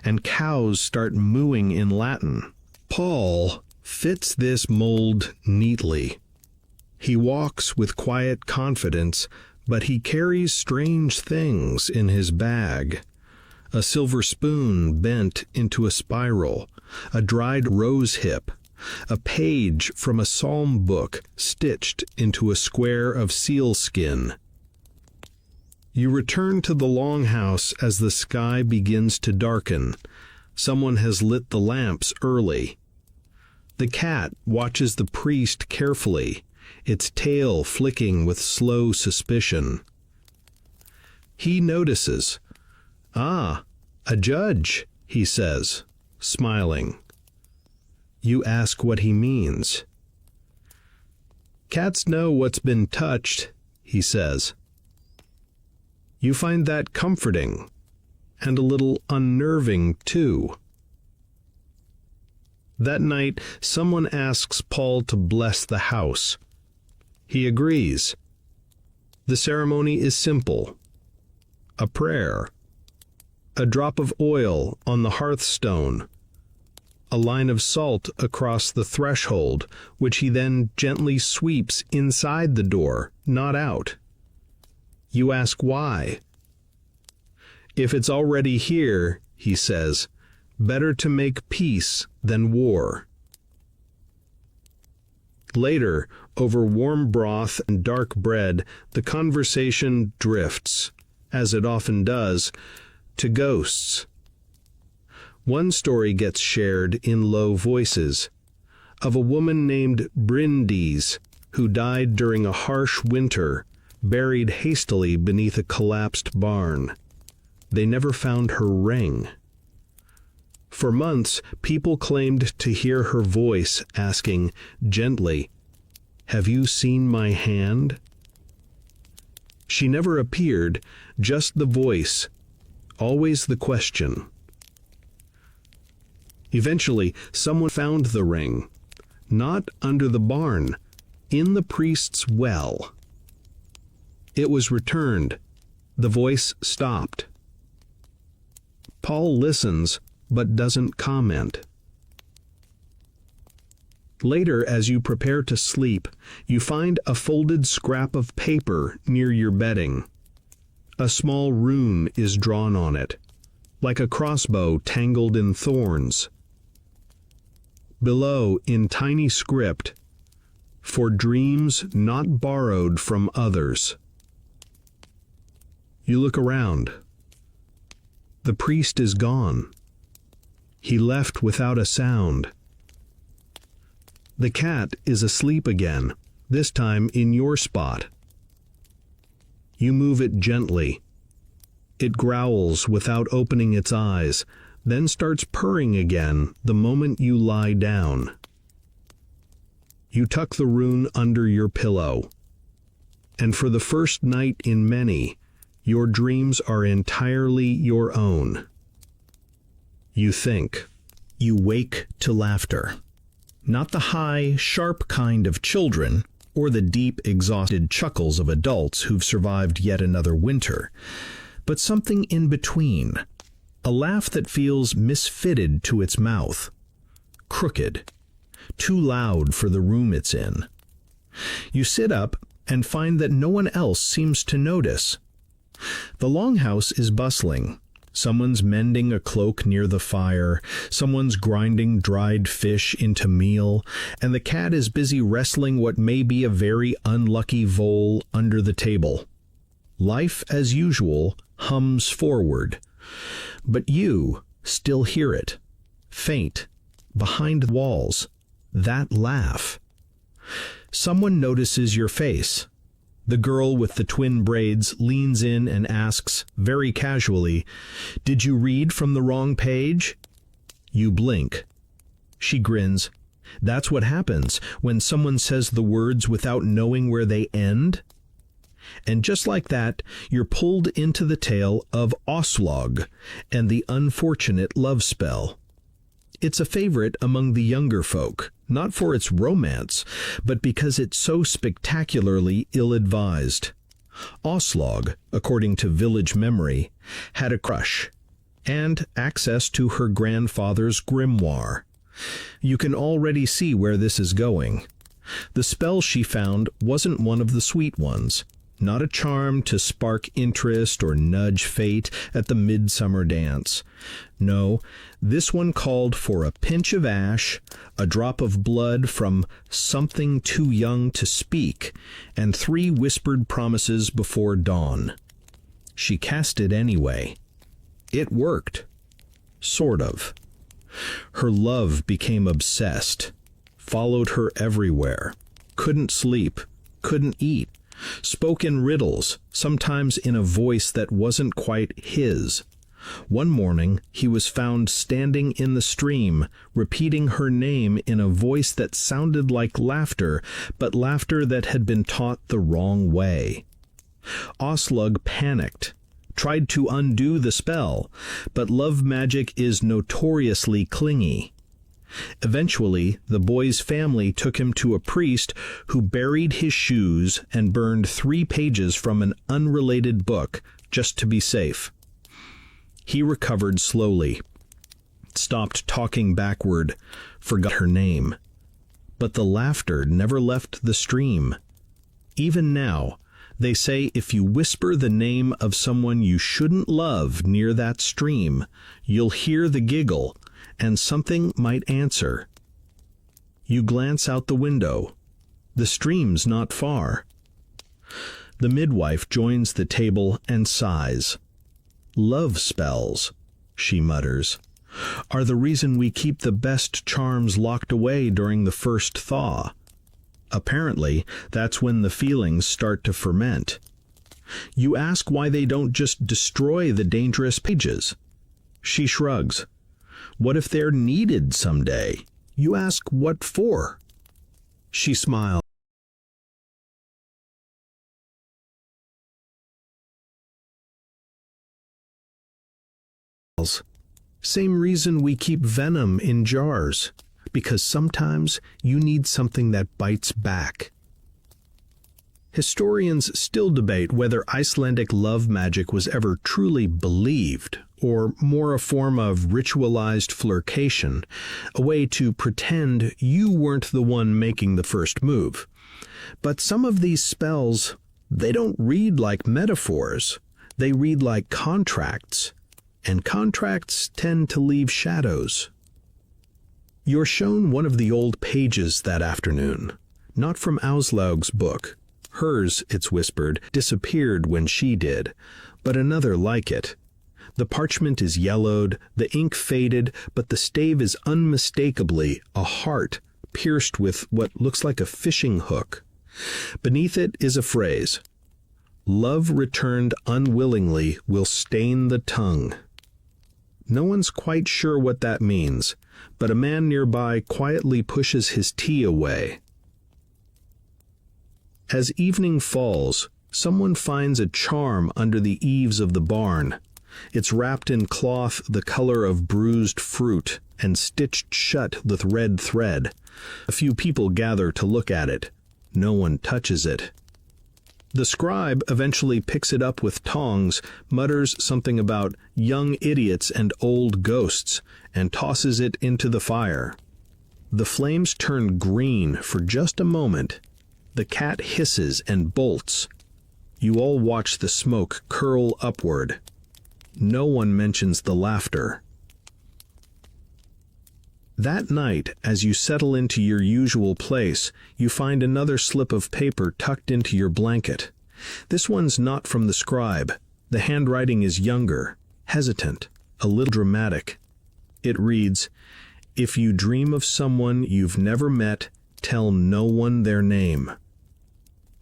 and cows start mooing in Latin. Paul fits this mold neatly. He walks with quiet confidence, but he carries strange things in his bag. A silver spoon bent into a spiral, a dried rose hip, a page from a psalm book stitched into a square of sealskin. You return to the longhouse as the sky begins to darken. Someone has lit the lamps early. The cat watches the priest carefully, its tail flicking with slow suspicion. He notices. "Ah, a judge," he says, smiling. You ask what he means. "Cats know what's been touched," he says. You find that comforting, and a little unnerving, too. That night, someone asks Paul to bless the house. He agrees. The ceremony is simple. A prayer. A drop of oil on the hearthstone. A line of salt across the threshold, which he then gently sweeps inside the door, not out. You ask why. If it's already here, he says, better to make peace than war. Later, over warm broth and dark bread, the conversation drifts, as it often does, to ghosts. One story gets shared in low voices, of a woman named Bryndís who died during a harsh winter, buried hastily beneath a collapsed barn. They never found her ring. For months, people claimed to hear her voice asking, gently, "Have you seen my hand?" She never appeared, just the voice, always the question. Eventually, someone found the ring, not under the barn, in the priest's well. It was returned. The voice stopped. Paul listens, but doesn't comment. Later, as you prepare to sleep, you find a folded scrap of paper near your bedding. A small rune is drawn on it, like a crossbow tangled in thorns. Below, in tiny script, "For dreams not borrowed from others." You look around. The priest is gone. He left without a sound. The cat is asleep again, this time in your spot. You move it gently. It growls without opening its eyes, then starts purring again the moment you lie down. You tuck the rune under your pillow. And for the first night in many, your dreams are entirely your own. You think. You wake to laughter. Not the high, sharp kind of children, or the deep, exhausted chuckles of adults who've survived yet another winter, but something in between. A laugh that feels misfitted to its mouth. Crooked. Too loud for the room it's in. You sit up and find that no one else seems to notice. The longhouse is bustling. Someone's mending a cloak near the fire, someone's grinding dried fish into meal, and the cat is busy wrestling what may be a very unlucky vole under the table. Life, as usual, hums forward. But you still hear it, faint, behind the walls, that laugh. Someone notices your face. The girl with the twin braids leans in and asks, very casually, "Did you read from the wrong page?" You blink. She grins. That's what happens when someone says the words without knowing where they end. And just like that, you're pulled into the tale of Aslog and the unfortunate love spell. It's a favorite among the younger folk, not for its romance, but because it's so spectacularly ill-advised. Aslog, according to village memory, had a crush, and access to her grandfather's grimoire. You can already see where this is going. The spell she found wasn't one of the sweet ones, not a charm to spark interest or nudge fate at the midsummer dance. No, this one called for a pinch of ash, a drop of blood from something too young to speak, and 3 whispered promises before dawn. She cast it anyway. It worked. Sort of. Her love became obsessed, followed her everywhere, couldn't sleep, couldn't eat, spoke in riddles, sometimes in a voice that wasn't quite his. One morning, he was found standing in the stream, repeating her name in a voice that sounded like laughter, but laughter that had been taught the wrong way. Aslug panicked, tried to undo the spell, but love magic is notoriously clingy. Eventually, the boy's family took him to a priest who buried his shoes and burned 3 pages from an unrelated book just to be safe. He recovered slowly, stopped talking backward, forgot her name. But the laughter never left the stream. Even now, they say if you whisper the name of someone you shouldn't love near that stream, you'll hear the giggle, and something might answer. You glance out the window. The stream's not far. The midwife joins the table and sighs. Love spells, she mutters, are the reason we keep the best charms locked away during the first thaw. Apparently, that's when the feelings start to ferment. You ask why they don't just destroy the dangerous pages. She shrugs. What if they're needed someday? You ask what for? She smiles. Same reason we keep venom in jars, because sometimes you need something that bites back. Historians still debate whether Icelandic love magic was ever truly believed, or more a form of ritualized flirtation, a way to pretend you weren't the one making the first move. But some of these spells, they don't read like metaphors, they read like contracts. And contracts tend to leave shadows. You're shown one of the old pages that afternoon, not from Auslaug's book. Hers, it's whispered, disappeared when she did, but another like it. The parchment is yellowed, the ink faded, but the stave is unmistakably a heart pierced with what looks like a fishing hook. Beneath it is a phrase, "Love returned unwillingly will stain the tongue." No one's quite sure what that means, but a man nearby quietly pushes his tea away. As evening falls, someone finds a charm under the eaves of the barn. It's wrapped in cloth the color of bruised fruit and stitched shut with red thread. A few people gather to look at it. No one touches it. The scribe eventually picks it up with tongs, mutters something about young idiots and old ghosts, and tosses it into the fire. The flames turn green for just a moment. The cat hisses and bolts. You all watch the smoke curl upward. No one mentions the laughter. That night, as you settle into your usual place, you find another slip of paper tucked into your blanket. This one's not from the scribe. The handwriting is younger, hesitant, a little dramatic. It reads, "If you dream of someone you've never met, tell no one their name."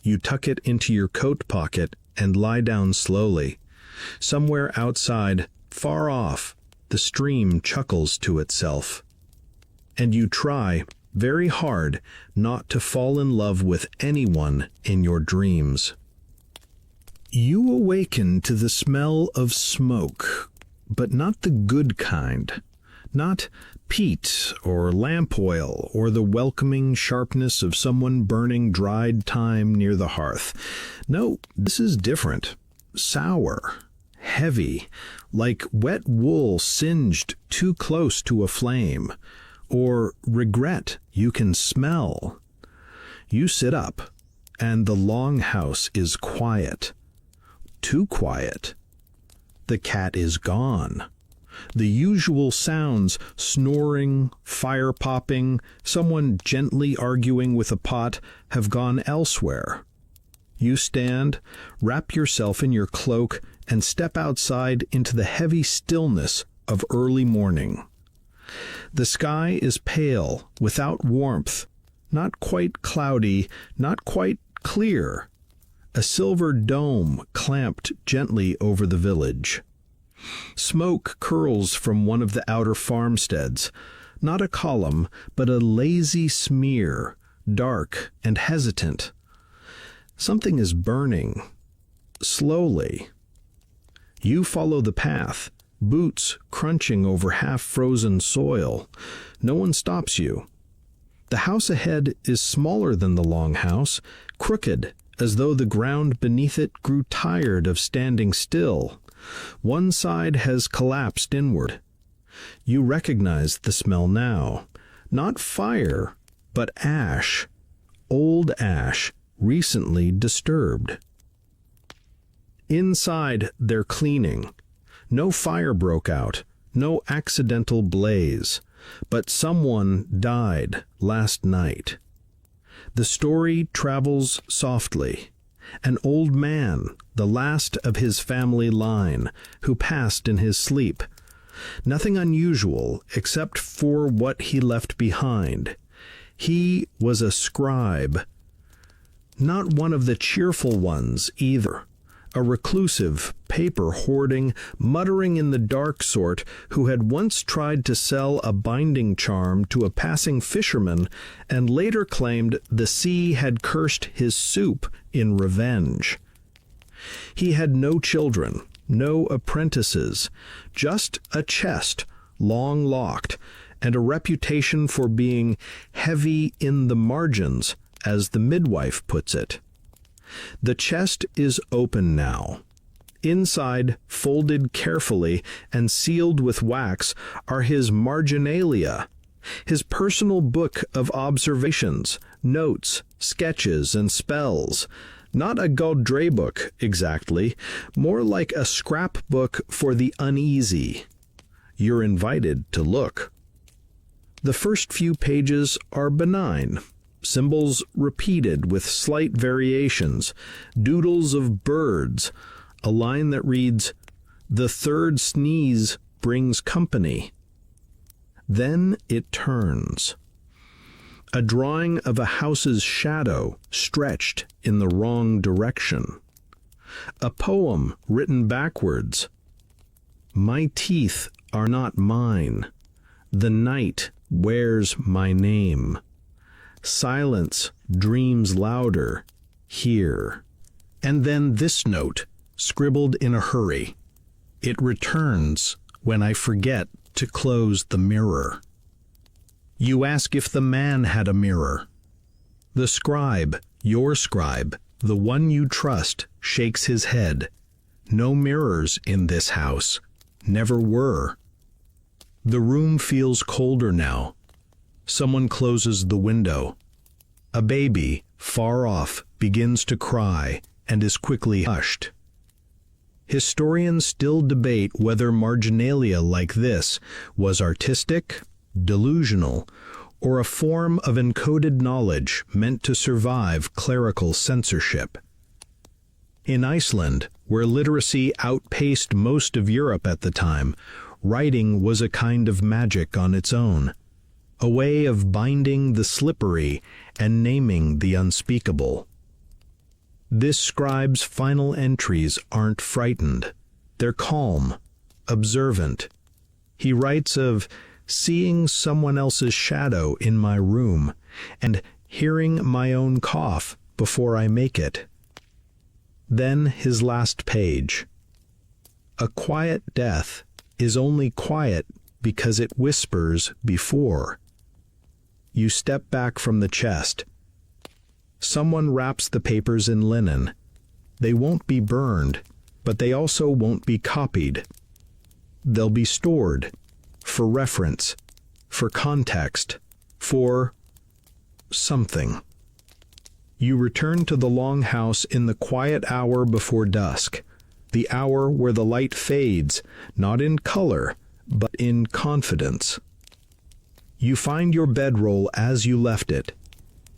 You tuck it into your coat pocket and lie down slowly. Somewhere outside, far off, the stream chuckles to itself. And you try, very hard, not to fall in love with anyone in your dreams. You awaken to the smell of smoke, but not the good kind. Not peat or lamp oil or the welcoming sharpness of someone burning dried thyme near the hearth. No, this is different. Sour, heavy, like wet wool singed too close to a flame. Or regret you can smell. You sit up, and the longhouse is quiet. Too quiet. The cat is gone. The usual sounds, snoring, fire popping, someone gently arguing with a pot, have gone elsewhere. You stand, wrap yourself in your cloak, and step outside into the heavy stillness of early morning. The sky is pale, without warmth, not quite cloudy, not quite clear. A silver dome clamped gently over the village. Smoke curls from one of the outer farmsteads, not a column, but a lazy smear, dark and hesitant. Something is burning, slowly. You follow the path, boots crunching over half-frozen soil. No one stops you. The house ahead is smaller than the longhouse, crooked, as though the ground beneath it grew tired of standing still. One side has collapsed inward. You recognize the smell now. Not fire, but ash. Old ash, recently disturbed. Inside, they're cleaning. No fire broke out, no accidental blaze, but someone died last night. The story travels softly. An old man, the last of his family line, who passed in his sleep. Nothing unusual except for what he left behind. He was a scribe. Not one of the cheerful ones, either. A reclusive, paper-hoarding, muttering in the dark sort who had once tried to sell a binding charm to a passing fisherman and later claimed the sea had cursed his soup in revenge. He had no children, no apprentices, just a chest, long locked, and a reputation for being heavy in the margins, as the midwife puts it. The chest is open now. Inside, folded carefully and sealed with wax, are his marginalia, his personal book of observations, notes, sketches, and spells. Not a Gaudret book, exactly, more like a scrapbook for the uneasy. You're invited to look. The first few pages are benign. Symbols repeated with slight variations, doodles of birds, a line that reads, "The third sneeze brings company." Then it turns. A drawing of a house's shadow stretched in the wrong direction. A poem written backwards. "My teeth are not mine. The night wears my name. Silence dreams louder here." And then this note, scribbled in a hurry. It returns when I forget to close the mirror. You ask if the man had a mirror. The scribe, your scribe, the one you trust, shakes his head. No mirrors in this house. Never were. The room feels colder now. Someone closes the window. A baby, far off, begins to cry and is quickly hushed. Historians still debate whether marginalia like this was artistic, delusional, or a form of encoded knowledge meant to survive clerical censorship. In Iceland, where literacy outpaced most of Europe at the time, writing was a kind of magic on its own, a way of binding the slippery and naming the unspeakable. This scribe's final entries aren't frightened. They're calm, observant. He writes of seeing someone else's shadow in my room and hearing my own cough before I make it. Then his last page. A quiet death is only quiet because it whispers before. You step back from the chest. Someone wraps the papers in linen. They won't be burned, but they also won't be copied. They'll be stored, for reference, for context, for something. You return to the long house in the quiet hour before dusk, the hour where the light fades, not in color, but in confidence. You find your bedroll as you left it,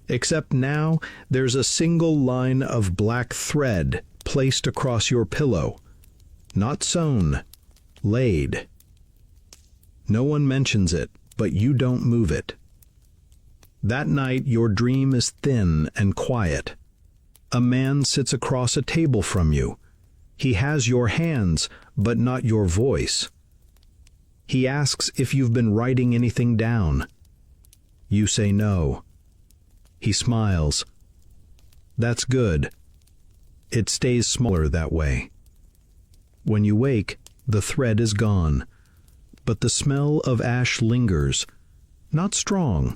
except now there's a single line of black thread placed across your pillow, not sewn, laid. No one mentions it, but you don't move it. That night your dream is thin and quiet. A man sits across a table from you. He has your hands, but not your voice. He asks if you've been writing anything down. You say no. He smiles. That's good. It stays smaller that way. When you wake, The thread is gone, but the smell of ash lingers, not strong,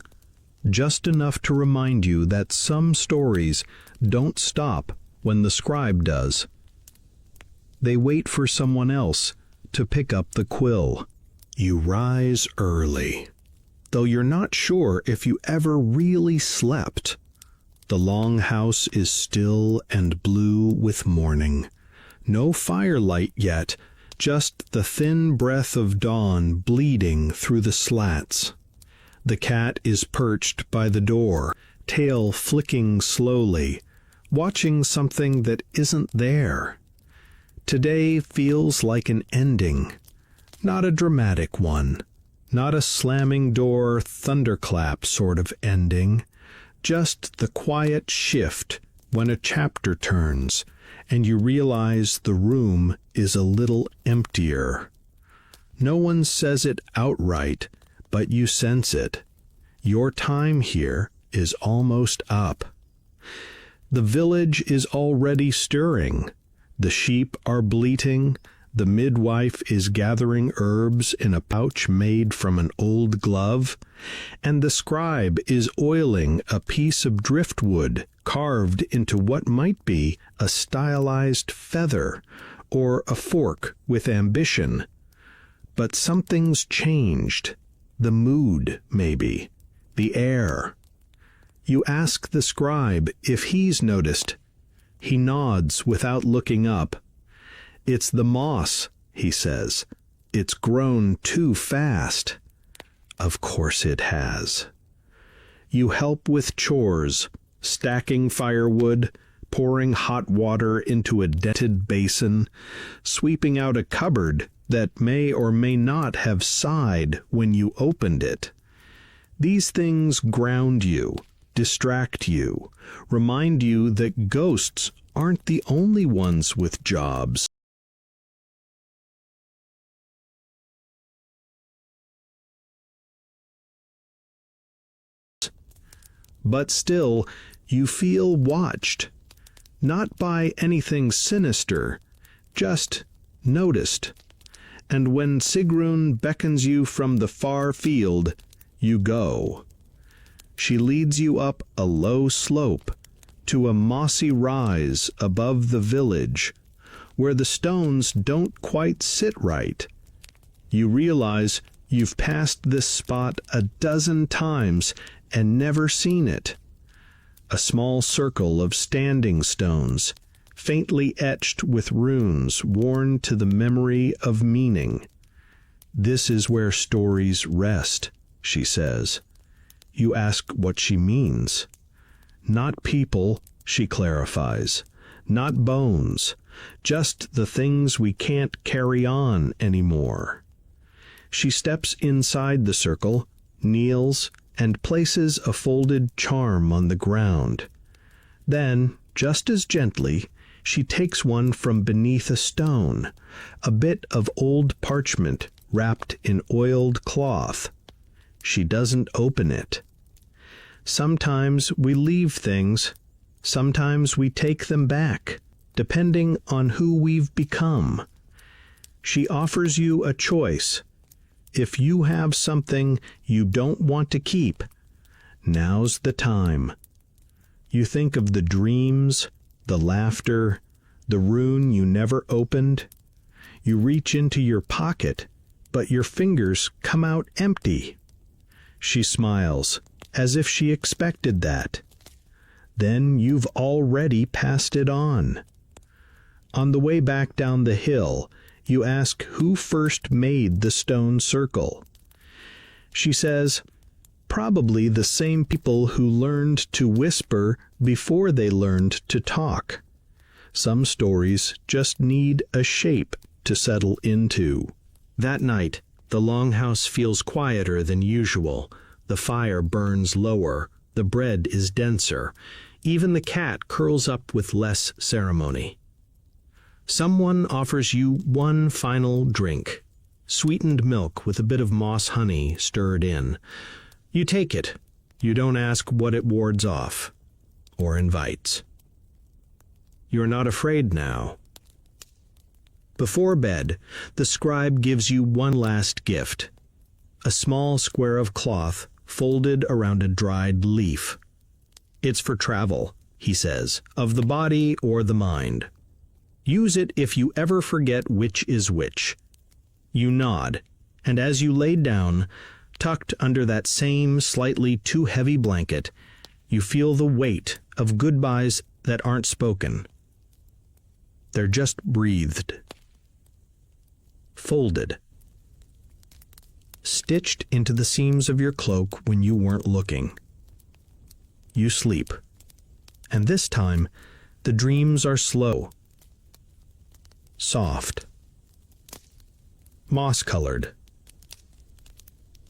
just enough to remind you that some stories don't stop when the scribe does. They wait for someone else to pick up the quill. You rise early, though you're not sure if you ever really slept. The long house is still and blue with morning. No firelight yet, just the thin breath of dawn bleeding through the slats. The cat is perched by the door, tail flicking slowly, watching something that isn't there. Today feels like an ending, not a dramatic one, not a slamming door thunderclap sort of ending, just the quiet shift when a chapter turns and you realize the room is a little emptier. No one says it outright, but you sense it. Your time here is almost up. The village is already stirring. The sheep are bleating. The midwife is gathering herbs in a pouch made from an old glove, and the scribe is oiling a piece of driftwood carved into what might be a stylized feather or a fork with ambition. But something's changed. The mood, maybe. The air. You ask the scribe if he's noticed. He nods without looking up. "It's the moss," he says. "It's grown too fast." Of course it has. You help with chores, stacking firewood, pouring hot water into a dented basin, sweeping out a cupboard that may or may not have sighed when you opened it. These things ground you, distract you, remind you that ghosts aren't the only ones with jobs. But still, you feel watched. Not by anything sinister, just noticed. And when Sigrun beckons you from the far field, you go. She leads you up a low slope to a mossy rise above the village, where the stones don't quite sit right. You realize you've passed this spot a dozen times and never seen it. A small circle of standing stones, faintly etched with runes worn to the memory of meaning. "This is where stories rest," she says. You ask what she means. "Not people," she clarifies. "Not bones. Just the things we can't carry on anymore." She steps inside the circle, kneels, and places a folded charm on the ground. Then, just as gently, she takes one from beneath a stone, a bit of old parchment wrapped in oiled cloth. She doesn't open it. Sometimes we leave things, sometimes we take them back, depending on who we've become. She offers you a choice. If you have something you don't want to keep, now's the time. You think of the dreams, the laughter, the rune you never opened. You reach into your pocket, but your fingers come out empty. She smiles, as if she expected that. Then you've already passed it on. On the way back down the hill, you ask who first made the stone circle. She says, probably the same people who learned to whisper before they learned to talk. Some stories just need a shape to settle into. That night, the longhouse feels quieter than usual. The fire burns lower, the bread is denser. Even the cat curls up with less ceremony. Someone offers you one final drink, sweetened milk with a bit of moss honey stirred in. You take it. You don't ask what it wards off or invites. You're not afraid now. Before bed, the scribe gives you one last gift: a small square of cloth folded around a dried leaf. It's for travel, he says, of the body or the mind. Use it if you ever forget which is which. You nod, and as you lay down, tucked under that same slightly too heavy blanket, you feel the weight of goodbyes that aren't spoken. They're just breathed. Folded. Stitched into the seams of your cloak when you weren't looking. You sleep. And this time, the dreams are slow. Soft. Moss-colored.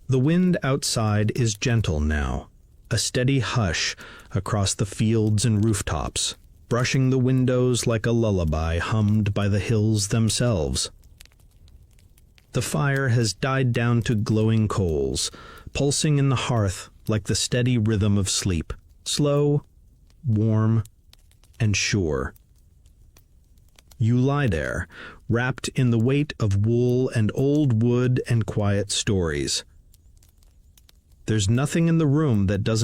The wind outside is gentle now, a steady hush across the fields and rooftops, brushing the windows like a lullaby hummed by the hills themselves. The fire has died down to glowing coals, pulsing in the hearth like the steady rhythm of sleep, slow, warm, and sure. You lie there, wrapped in the weight of wool and old wood and quiet stories. There's nothing in the room that doesn't